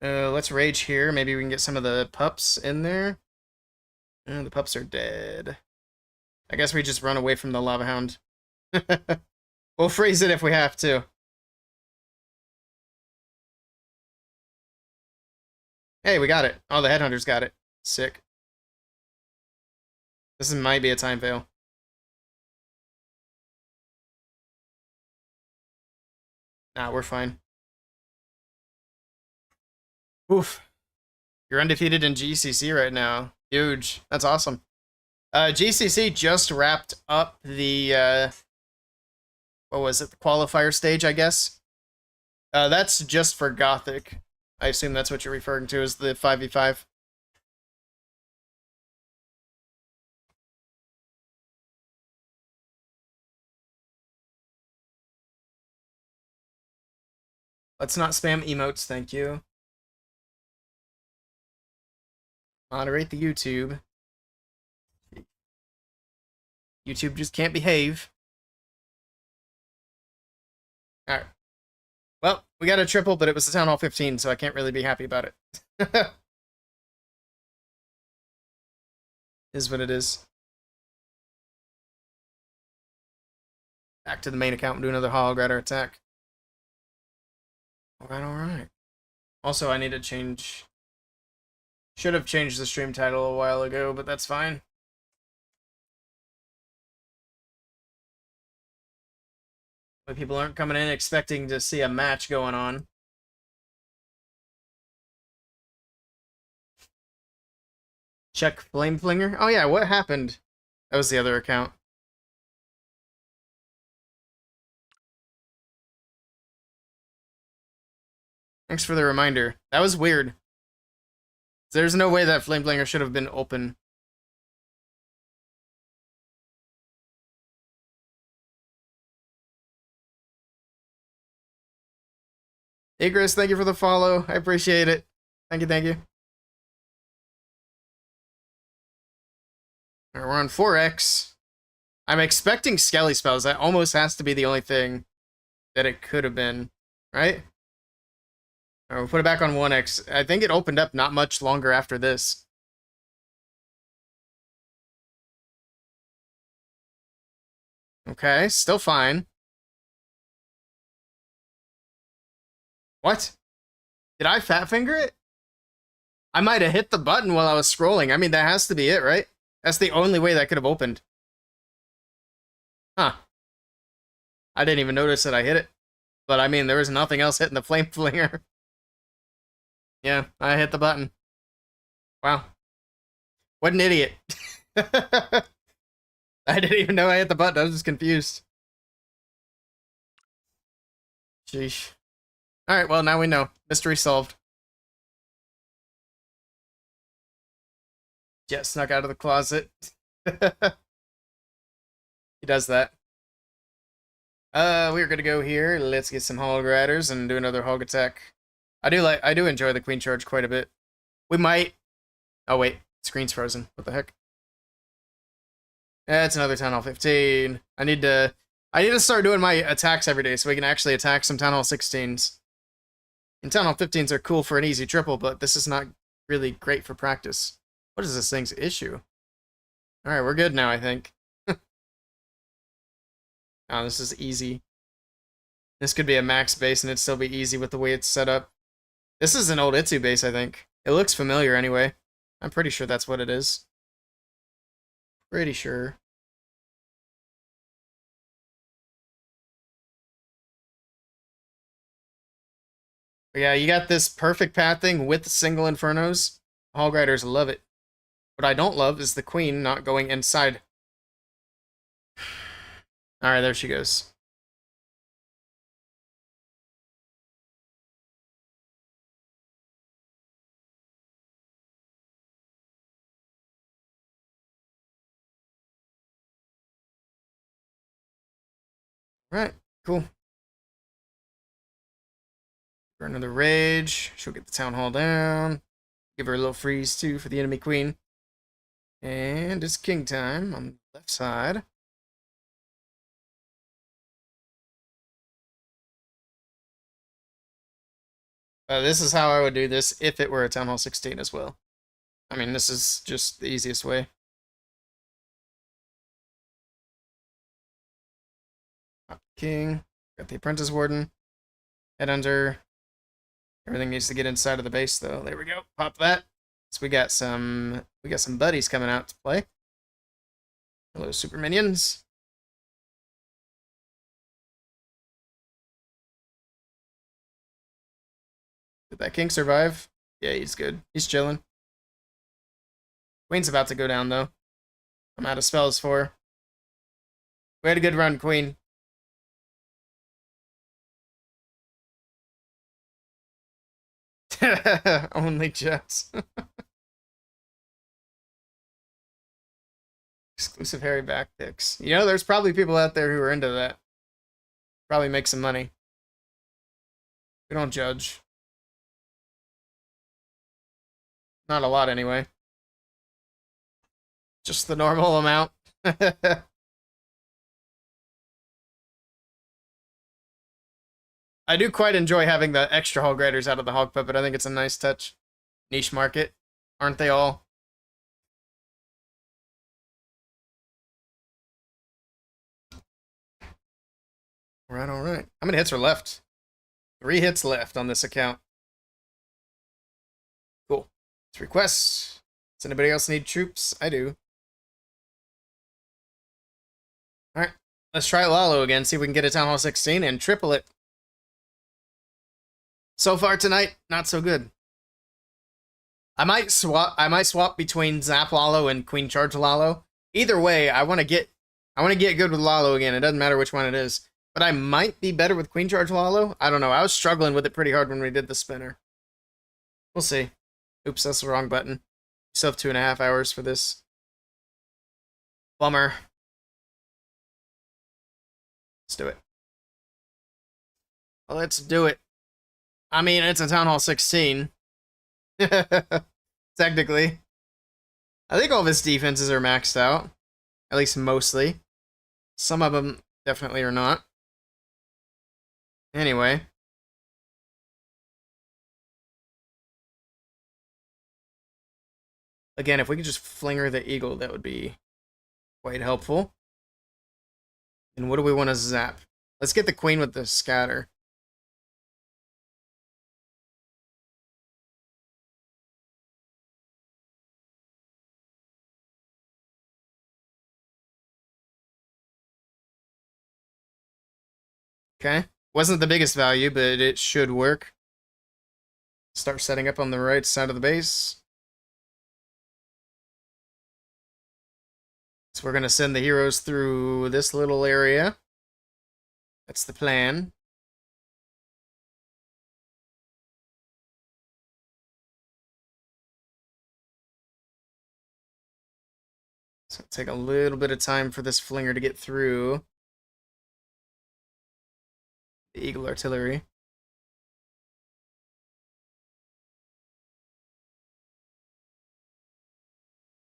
Let's rage here. Maybe we can get some of the pups in there. The pups are dead. I guess we just run away from the Lava Hound. We'll freeze it if we have to. Hey, we got it. Oh, the Headhunters got it. Sick. This might be a time fail. Nah, we're fine. Oof. You're undefeated in GCC right now. Huge. That's awesome. GCC just wrapped up the, what was it? The qualifier stage, I guess. That's just for Gothic. I assume that's what you're referring to as the 5v5. Let's not spam emotes, thank you. Moderate the YouTube. YouTube just can't behave. Alright. Well, we got a triple, but it was the Town Hall 15, so I can't really be happy about it. Is what it is. Back to the main account and do another Hog Rider attack. Alright, alright. Also, I need to change... Should have changed the stream title a while ago, but that's fine. But people aren't coming in expecting to see a match going on. Check Flame Flinger. Oh yeah, what happened? That was the other account. Thanks for the reminder. That was weird. There's no way that Flame Flinger should have been open. Igris, thank you for the follow. I appreciate it. Thank you, thank you. Alright, we're on 4x. I'm expecting Skelly spells. That almost has to be the only thing that it could have been, right? Alright, we'll put it back on 1x. I think it opened up not much longer after this. Okay, still fine. What? Did I fat finger it? I might have hit the button while I was scrolling. I mean, that has to be it, right? That's the only way that could have opened. Huh. I didn't even notice that I hit it. But I mean, there was nothing else hitting the flame flinger. Yeah, I hit the button. Wow. What an idiot. I didn't even know I hit the button. I was just confused. Sheesh. Alright, well, now we know. Mystery solved. Jet snuck out of the closet. He does that. We're gonna go here. Let's get some hog riders and do another hog attack. I do enjoy the queen charge quite a bit. We might. Oh wait, screen's frozen. What the heck? It's another Town Hall 15. I need to start doing my attacks every day so we can actually attack some Town Hall 16s. And Town Hall 15s are cool for an easy triple, but this is not really great for practice. What is this thing's issue? Alright, we're good now, I think. Oh, this is easy. This could be a max base and it'd still be easy with the way it's set up. This is an old Itsu base, I think. It looks familiar anyway. I'm pretty sure that's what it is. Pretty sure. But yeah, you got this perfect pathing with single Infernos. Hog Riders love it. What I don't love is the Queen not going inside. Alright, there she goes. Alright, cool. For another rage. She'll get the town hall down. Give her a little freeze too for the enemy queen. And it's king time on the left side. This is how I would do this if it were a Town Hall 16 as well. I mean, this is just the easiest way. King. Got the Apprentice Warden. Head under. Everything needs to get inside of the base, though. There we go. Pop that. So we got some buddies coming out to play. Hello, super minions. Did that king survive? Yeah, he's good. He's chilling. Queen's about to go down, though. I'm out of spells for her. We had a good run, Queen. Only Jets. Exclusive Harry back picks. You know, there's probably people out there who are into that. Probably make some money. We don't judge. Not a lot, anyway. Just the normal amount. I do quite enjoy having the extra hog riders out of the hog puppet. I think it's a nice touch. Niche market. Aren't they all? Alright, alright. How many hits are left? 3 hits left on this account. Cool. Let's request. Does anybody else need troops? I do. Alright. Let's try Lalo again, see if we can get a Town Hall 16 and triple it. So far tonight, not so good. I might swap between Zap Lalo and Queen Charge Lalo. Either way, I want to get good with Lalo again. It doesn't matter which one it is. But I might be better with Queen Charge Lalo. I don't know. I was struggling with it pretty hard when we did the spinner. We'll see. Oops, that's the wrong button. Still have 2.5 hours for this. Bummer. Let's do it. Well, let's do it. I mean, it's a Town Hall 16. Technically. I think all of his defenses are maxed out. At least mostly. Some of them definitely are not. Anyway. Again, if we could just flinger the eagle, that would be quite helpful. And what do we want to zap? Let's get the queen with the scatter. Okay. Wasn't the biggest value, but it should work. Start setting up on the right side of the base. So we're going to send the heroes through this little area. That's the plan. So it'll take a little bit of time for this flinger to get through. The Eagle Artillery.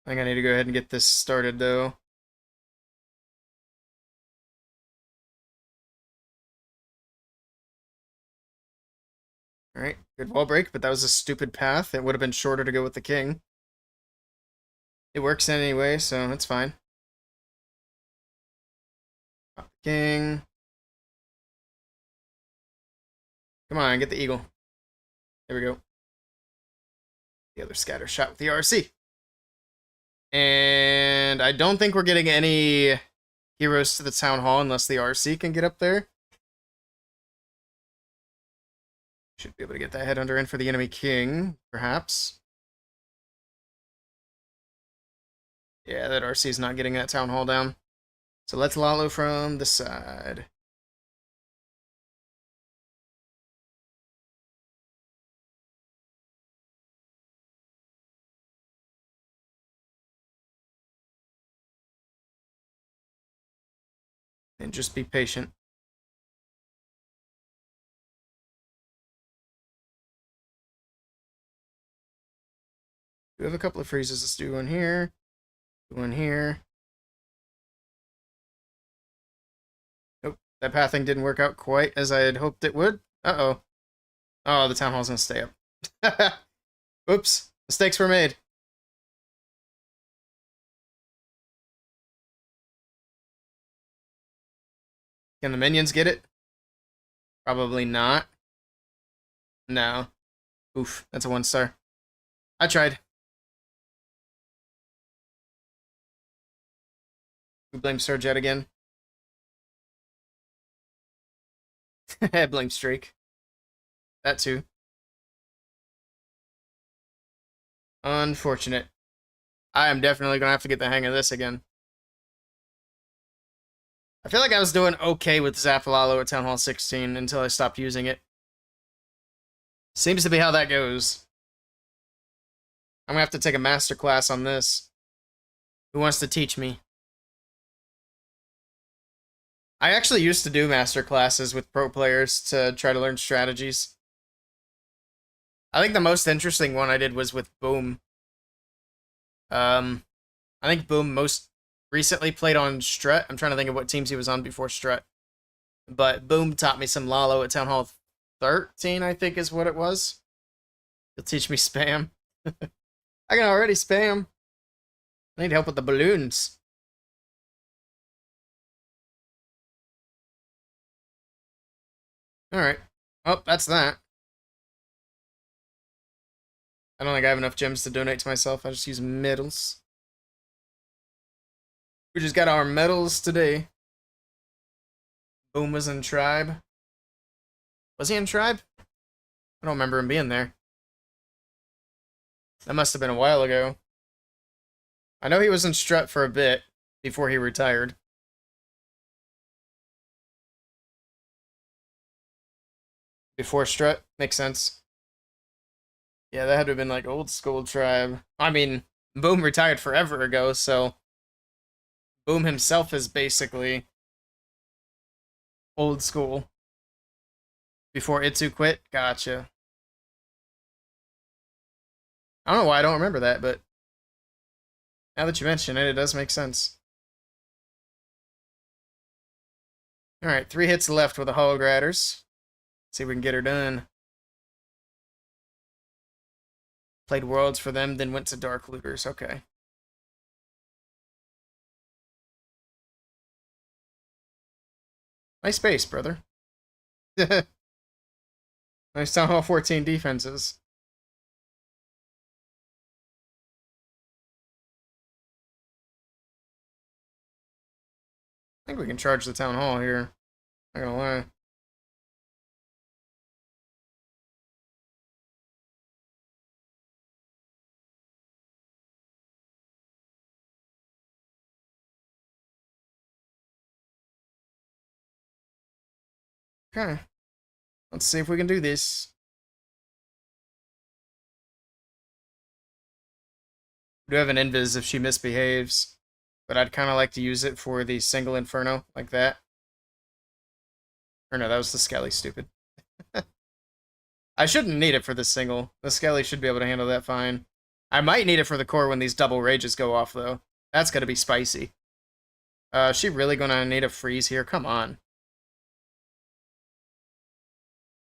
I think I need to go ahead and get this started, though. Alright, good wall break, but that was a stupid path. It would have been shorter to go with the king. It works anyway, so that's fine. Pop the king. Come on, get the eagle. There we go. The other scatter shot with the RC. And I don't think we're getting any heroes to the town hall unless the RC can get up there. Should be able to get that headhunter in for the enemy king, perhaps. Yeah, that RC is not getting that town hall down. So let's Lalo from the side. And just be patient. We have a couple of freezes. Let's do one here. Do one here. Nope, that pathing didn't work out quite as I had hoped it would. Uh-oh. Oh, the town hall's gonna stay up. Oops, mistakes were made. Can the minions get it? Probably not. No. Oof, that's a 1-star. I tried. We blame Surge yet again. Blame Streak. That too. Unfortunate. I am definitely gonna have to get the hang of this again. I feel like I was doing okay with Zaphalalo at Town Hall 16 until I stopped using it. Seems to be how that goes. I'm gonna have to take a master class on this. Who wants to teach me? I actually used to do master classes with pro players to try to learn strategies. I think the most interesting one I did was with Boom. I think Boom most recently played on Strut. I'm trying to think of what teams he was on before Strut. But Boom taught me some Lalo at Town Hall 13, I think is what it was. He'll teach me spam. I can already spam. I need help with the balloons. Alright. Oh, that's that. I don't think I have enough gems to donate to myself. I just use medals. We just got our medals today. Boom was in Tribe. Was he in Tribe? I don't remember him being there. That must have been a while ago. I know he was in Strut for a bit before he retired. Before Strut? Makes sense. Yeah, that had to have been like old school Tribe. I mean, Boom retired forever ago, so Boom himself is basically old school. Before Itsu quit? Gotcha. I don't know why I don't remember that, but now that you mention it, it does make sense. Alright, 3 hits left with the Hologratters. See if we can get her done. Played Worlds for them, then went to Dark Looters. Okay. Nice base, brother. Nice Town Hall 14 defenses. I think we can charge the Town Hall here. Not gonna lie. Okay. Let's see if we can do this. We do have an invis if she misbehaves, but I'd kind of like to use it for the single inferno like that. Or no, that was the Skelly, stupid. I shouldn't need it for the single. The Skelly should be able to handle that fine. I might need it for the core when these double rages go off, though. That's gonna be spicy. Is she really gonna need a freeze here? Come on.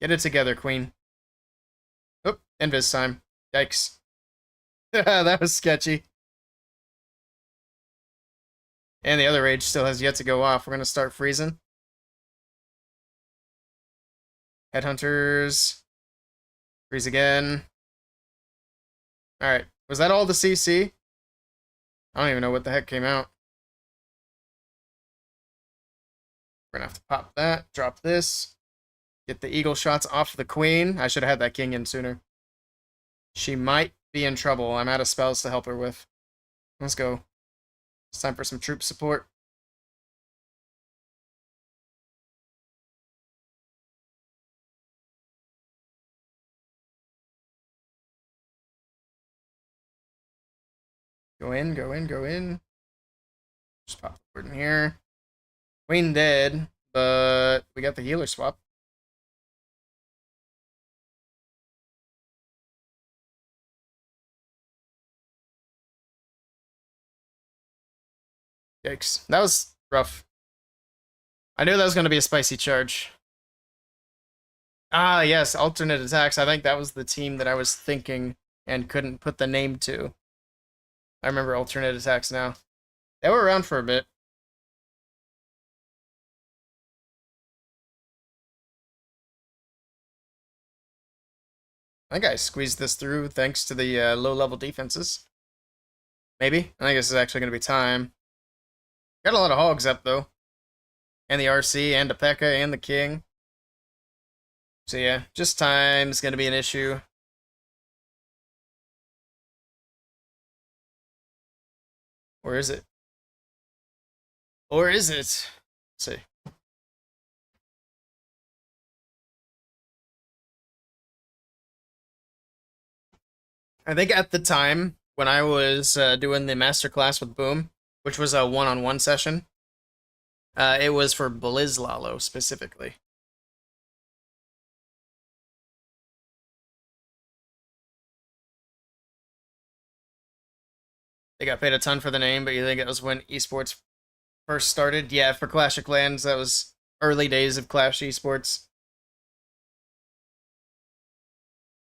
Get it together, queen. Oop, invis time. Yikes. That was sketchy. And the other rage still has yet to go off. We're gonna start freezing. Headhunters. Freeze again. Alright. Was that all the CC? I don't even know what the heck came out. We're gonna have to pop that. Drop this. Get the eagle shots off the queen. I should have had that king in sooner. She might be in trouble. I'm out of spells to help her with. Let's go. It's time for some troop support. Go in, go in, go in. Just pop the word in here. Queen dead, but we got the healer swap. Yikes. That was rough. I knew that was going to be a spicy charge. Ah, yes, alternate attacks. I think that was the team that I was thinking and couldn't put the name to. I remember alternate attacks now. They were around for a bit. I think I squeezed this through thanks to the low-level defenses. Maybe. I think this is actually going to be time. Got a lot of hogs up, though. And the RC, and the P.E.K.K.A, and the King. So yeah, just time is going to be an issue. Or is it? Or is it? Let's see. I think at the time, when I was doing the masterclass with Boom, which was a one-on-one session, it was for Blizzlalo specifically. They got paid a ton for the name, but you think it was when esports first started? Yeah, for Clash of Clans, that was early days of Clash esports.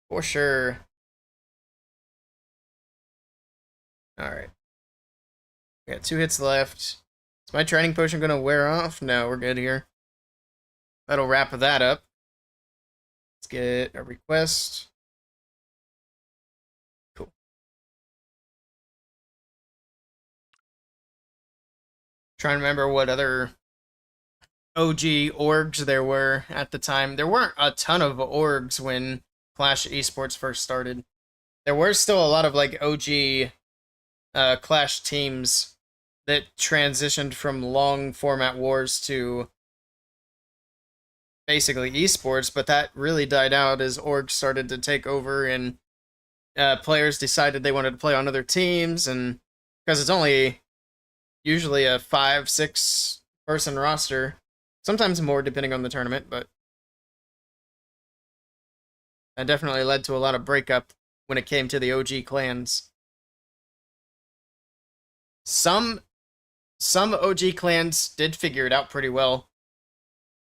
For sure. Alright. We got 2 hits left. Is my training potion going to wear off? No, we're good here. That'll wrap that up. Let's get a request. Cool. Trying to remember what other OG orgs there were at the time. There weren't a ton of orgs when Clash esports first started. There were still a lot of like OG Clash teams that transitioned from long format wars to basically esports, but that really died out as orgs started to take over and players decided they wanted to play on other teams, and because it's only usually a 5-6 person roster, sometimes more depending on the tournament, but that definitely led to a lot of breakup when it came to the OG clans. Some OG clans did figure it out pretty well.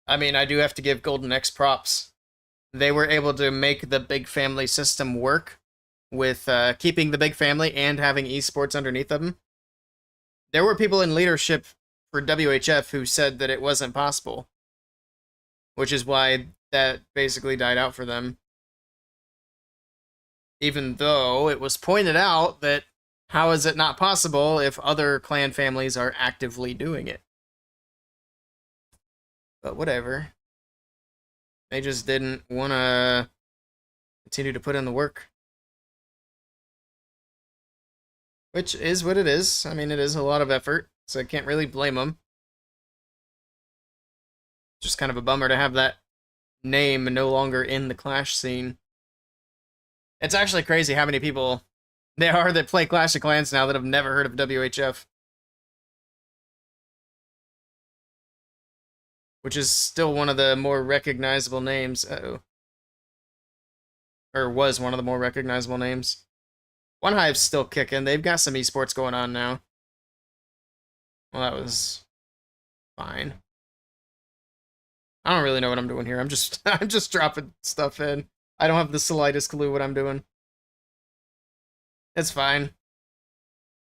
I mean, I do have to give Golden X props. They were able to make the big family system work with keeping the big family and having esports underneath them. There were people in leadership for WHF who said that it wasn't possible, which is why that basically died out for them. Even though it was pointed out that how is it not possible if other clan families are actively doing it? But whatever. They just didn't want to continue to put in the work. Which is what it is. I mean, it is a lot of effort, so I can't really blame them. Just kind of a bummer to have that name no longer in the Clash scene. It's actually crazy how many people there are that play Clash of Clans now that have never heard of WHF. Which is still one of the more recognizable names. Uh-oh. Or was one of the more recognizable names. One Hive's still kicking. They've got some esports going on now. Well, that was fine. I don't really know what I'm doing here. I'm just I'm just dropping stuff in. I don't have the slightest clue what I'm doing. It's fine.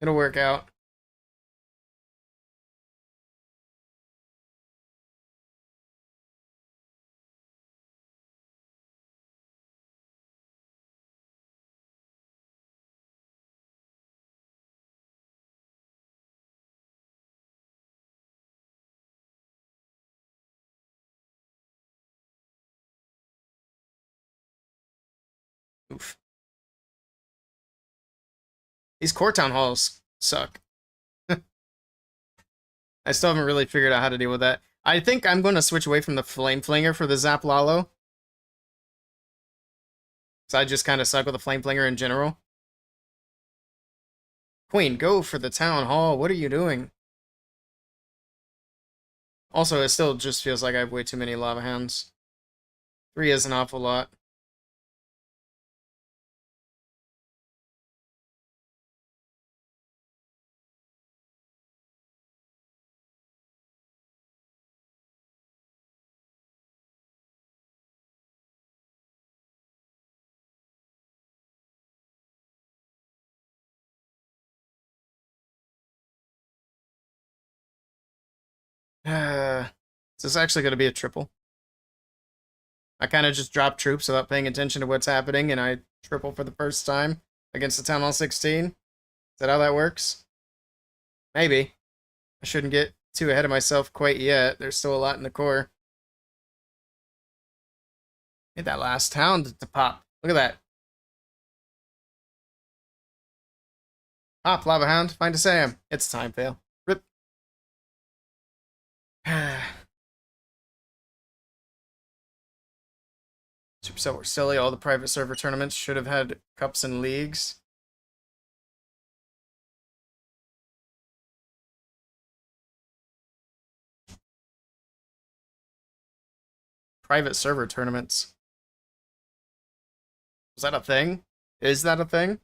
It'll work out. Oof. These core town halls suck. I still haven't really figured out how to deal with that. I think I'm going to switch away from the Flame Flinger for the Zap Lalo. So I just kind of suck with the Flame Flinger in general. Queen, go for the town hall. What are you doing? Also, it still just feels like I have way too many lava hounds. 3 is an awful lot. Is this actually going to be a triple? I kind of just drop troops without paying attention to what's happening, and I triple for the first time against the Town Hall 16. Is that how that works? Maybe. I shouldn't get too ahead of myself quite yet. There's still a lot in the core. Hit that last town to pop. Look at that. Pop, Lava Hound. Find a Sam. It's time, fail. Rip. Supercell were silly. All the private server tournaments should have had cups and leagues. Private server tournaments. Was that a thing? Is that a thing?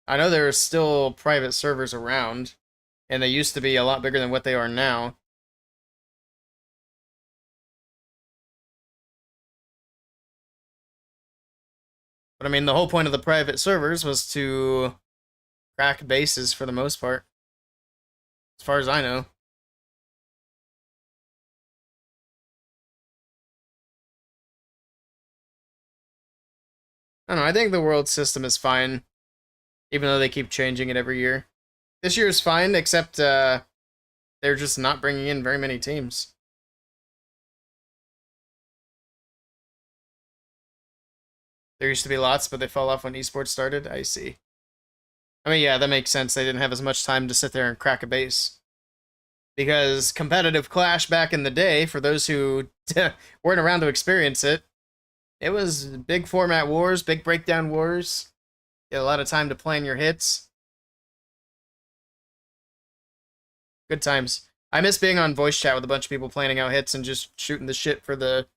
I know there are still private servers around, and they used to be a lot bigger than what they are now. But I mean, the whole point of the private servers was to crack bases for the most part, as far as I know. I don't know, I think the world system is fine, even though they keep changing it every year. This year is fine, except they're just not bringing in very many teams. There used to be lots, but they fell off when esports started. I see. I mean, yeah, that makes sense. They didn't have as much time to sit there and crack a base. Because competitive Clash back in the day, for those who weren't around to experience it, it was big format wars, big breakdown wars. You had a lot of time to plan your hits. Good times. I miss being on voice chat with a bunch of people planning out hits and just shooting the shit for the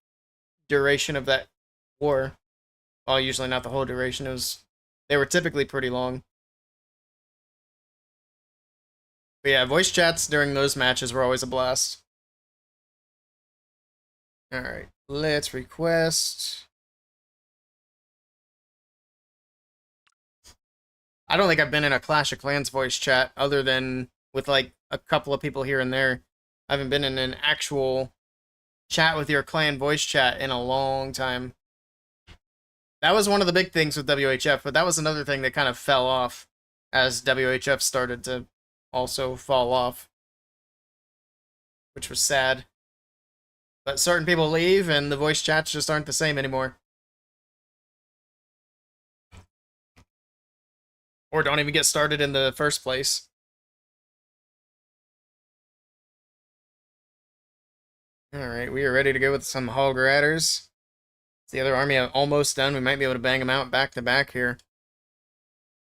duration of that war. Well, usually not the whole duration. They were typically pretty long. But yeah, voice chats during those matches were always a blast. Alright, let's request. I don't think I've been in a Clash of Clans voice chat other than with like a couple of people here and there. I haven't been in an actual chat with your clan voice chat in a long time. That was one of the big things with WHF, but that was another thing that kind of fell off as WHF started to also fall off, which was sad. But certain people leave, and the voice chats just aren't the same anymore. Or don't even get started in the first place. Alright, we are ready to go with some Hog Riders. The other army almost done. We might be able to bang them out back to back here.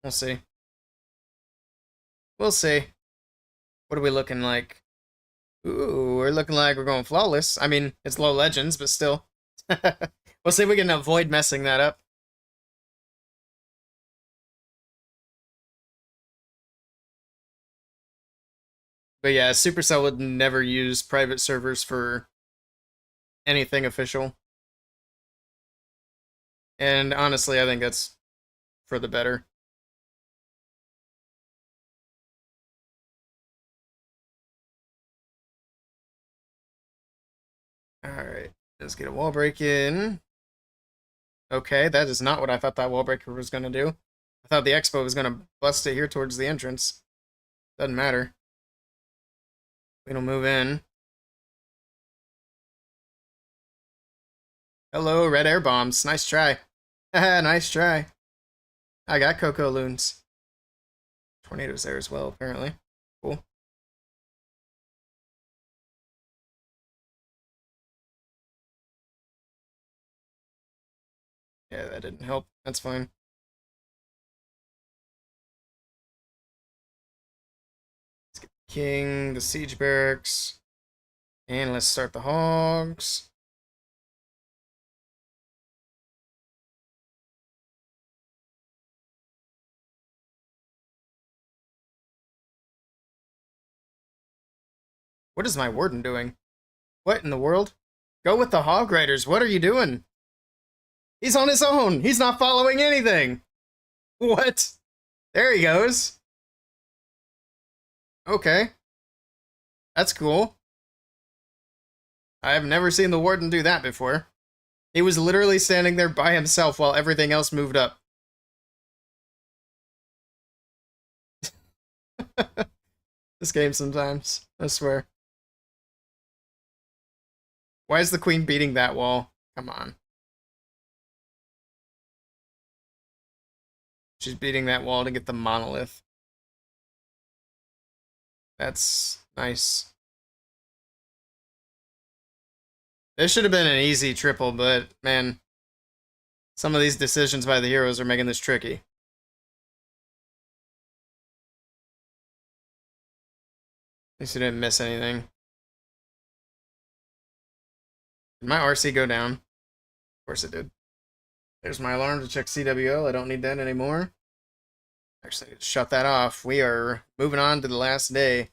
We'll see. We'll see. What are we looking like? Ooh, we're looking like we're going flawless. I mean, it's low legends, but still. We'll see if we can avoid messing that up. But yeah, Supercell would never use private servers for anything official. And honestly, I think that's for the better. Alright, let's get a wall break in. Okay, that is not what I thought that wall breaker was going to do. I thought the expo was going to bust it here towards the entrance. Doesn't matter. We'll move in. Hello, red air bombs. Nice try. Haha, nice try. I got Coco loons. Tornadoes there as well, apparently. Cool. Yeah, that didn't help. That's fine. Let's get the king, the siege barracks, and let's start the hogs. What is my warden doing? What in the world? Go with the hog riders. What are you doing? He's on his own. He's not following anything. What? There he goes. Okay. That's cool. I've never seen the warden do that before. He was literally standing there by himself while everything else moved up. This game sometimes, I swear. Why is the queen beating that wall? Come on. She's beating that wall to get the monolith. That's nice. This should have been an easy triple, but man, some of these decisions by the heroes are making this tricky. At least you didn't miss anything. Did my RC go down? Of course it did. There's my alarm to check CWL. I don't need that anymore. Actually, shut that off. We are moving on to the last day.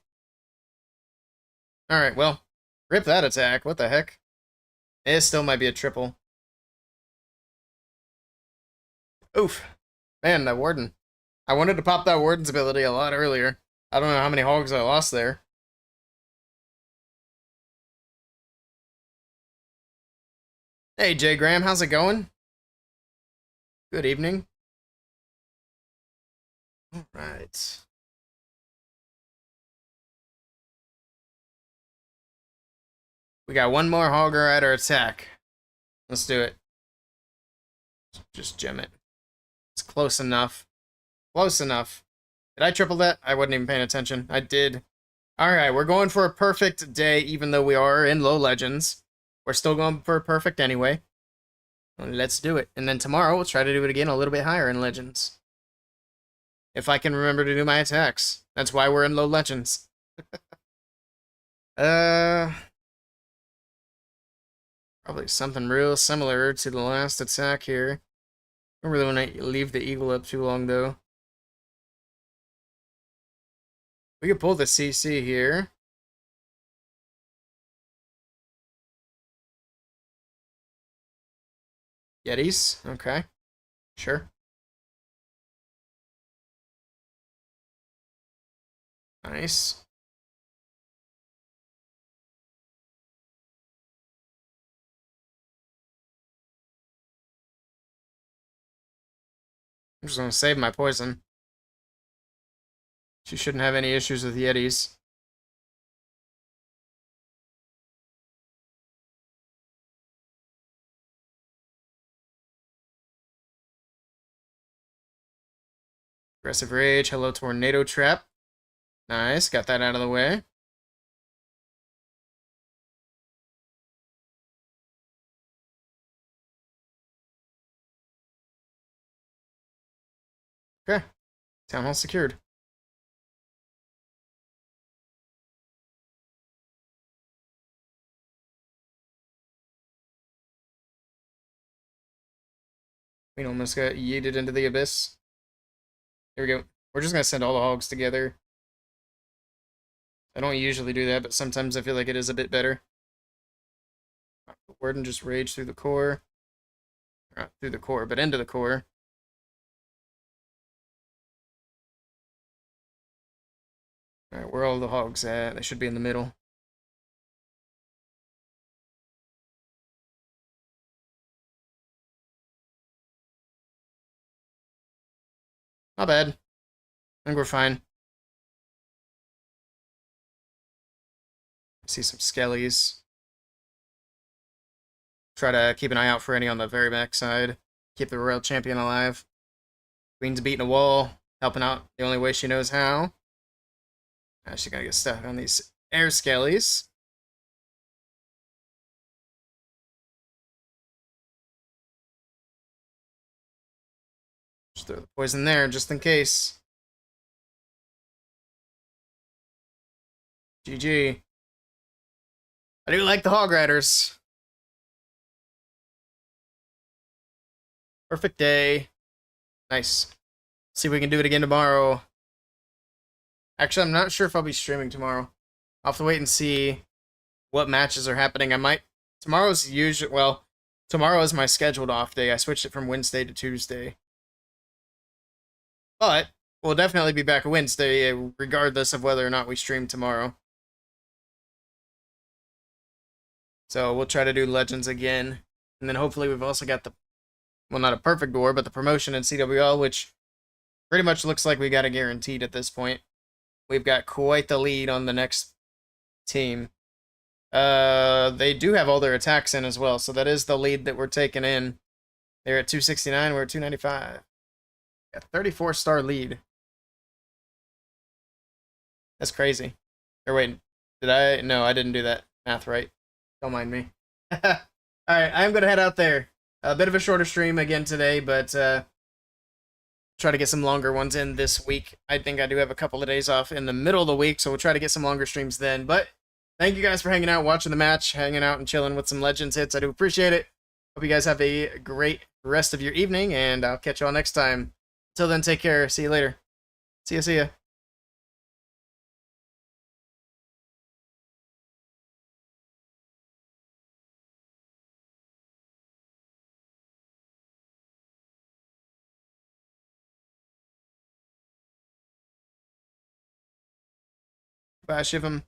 Alright, well, rip that attack. What the heck? It still might be a triple. Oof. Man, that warden. I wanted to pop that warden's ability a lot earlier. I don't know how many hogs I lost there. Hey, Jay Graham, how's it going? Good evening. All right. We got one more hogger at our attack. Let's do it. Just gem it. It's close enough. Close enough. Did I triple that? I wasn't even paying attention. I did. Alright, we're going for a perfect day, even though we are in low legends. We're still going for a perfect anyway. Let's do it. And then tomorrow, we'll try to do it again a little bit higher in legends. If I can remember to do my attacks. That's why we're in low legends. Probably something real similar to the last attack here. I don't really want to leave the eagle up too long, though. We could pull the CC here. Yetis, okay. Sure. Nice. I'm just gonna save my poison. She shouldn't have any issues with Yetis. Aggressive Rage, hello Tornado Trap. Nice, got that out of the way. Okay. Town hall secured. We almost got yeeted into the abyss. There we go. We're just gonna send all the hogs together. I don't usually do that, but sometimes I feel like it is a bit better. Word and just rage through the core. Not through the core, but into the core. Alright, where are all the hogs at? They should be in the middle. Not bad. I think we're fine. See some skellies. Try to keep an eye out for any on the very back side. Keep the Royal Champion alive. Queen's beating a wall, helping out the only way she knows how. Now she's gonna get stuck on these air skellies. Just throw the poison there, just in case. GG. I do like the Hog Riders. Perfect day. Nice. See if we can do it again tomorrow. Actually, I'm not sure if I'll be streaming tomorrow. I'll have to wait and see what matches are happening. I might... Tomorrow's usually... Well, tomorrow is my scheduled off day. I switched it from Wednesday to Tuesday. But we'll definitely be back Wednesday, regardless of whether or not we stream tomorrow. So we'll try to do Legends again. And then hopefully we've also got the... Well, not a perfect war, but the promotion in CWL, which pretty much looks like we got it guaranteed at this point. We've got quite the lead on the next team. They do have all their attacks in as well, so that is the lead that we're taking in. They're at 269, we're at 295. A 34-star lead. That's crazy. Or wait, did I? No, I didn't do that math right. Don't mind me. Alright, I'm going to head out there. A bit of a shorter stream again today, but try to get some longer ones in this week. I think I do have a couple of days off in the middle of the week, so we'll try to get some longer streams then. But thank you guys for hanging out, watching the match, hanging out and chilling with some Legends hits. I do appreciate it. Hope you guys have a great rest of your evening, and I'll catch you all next time. Until then, take care. See you later. See ya. Bye, Shivam.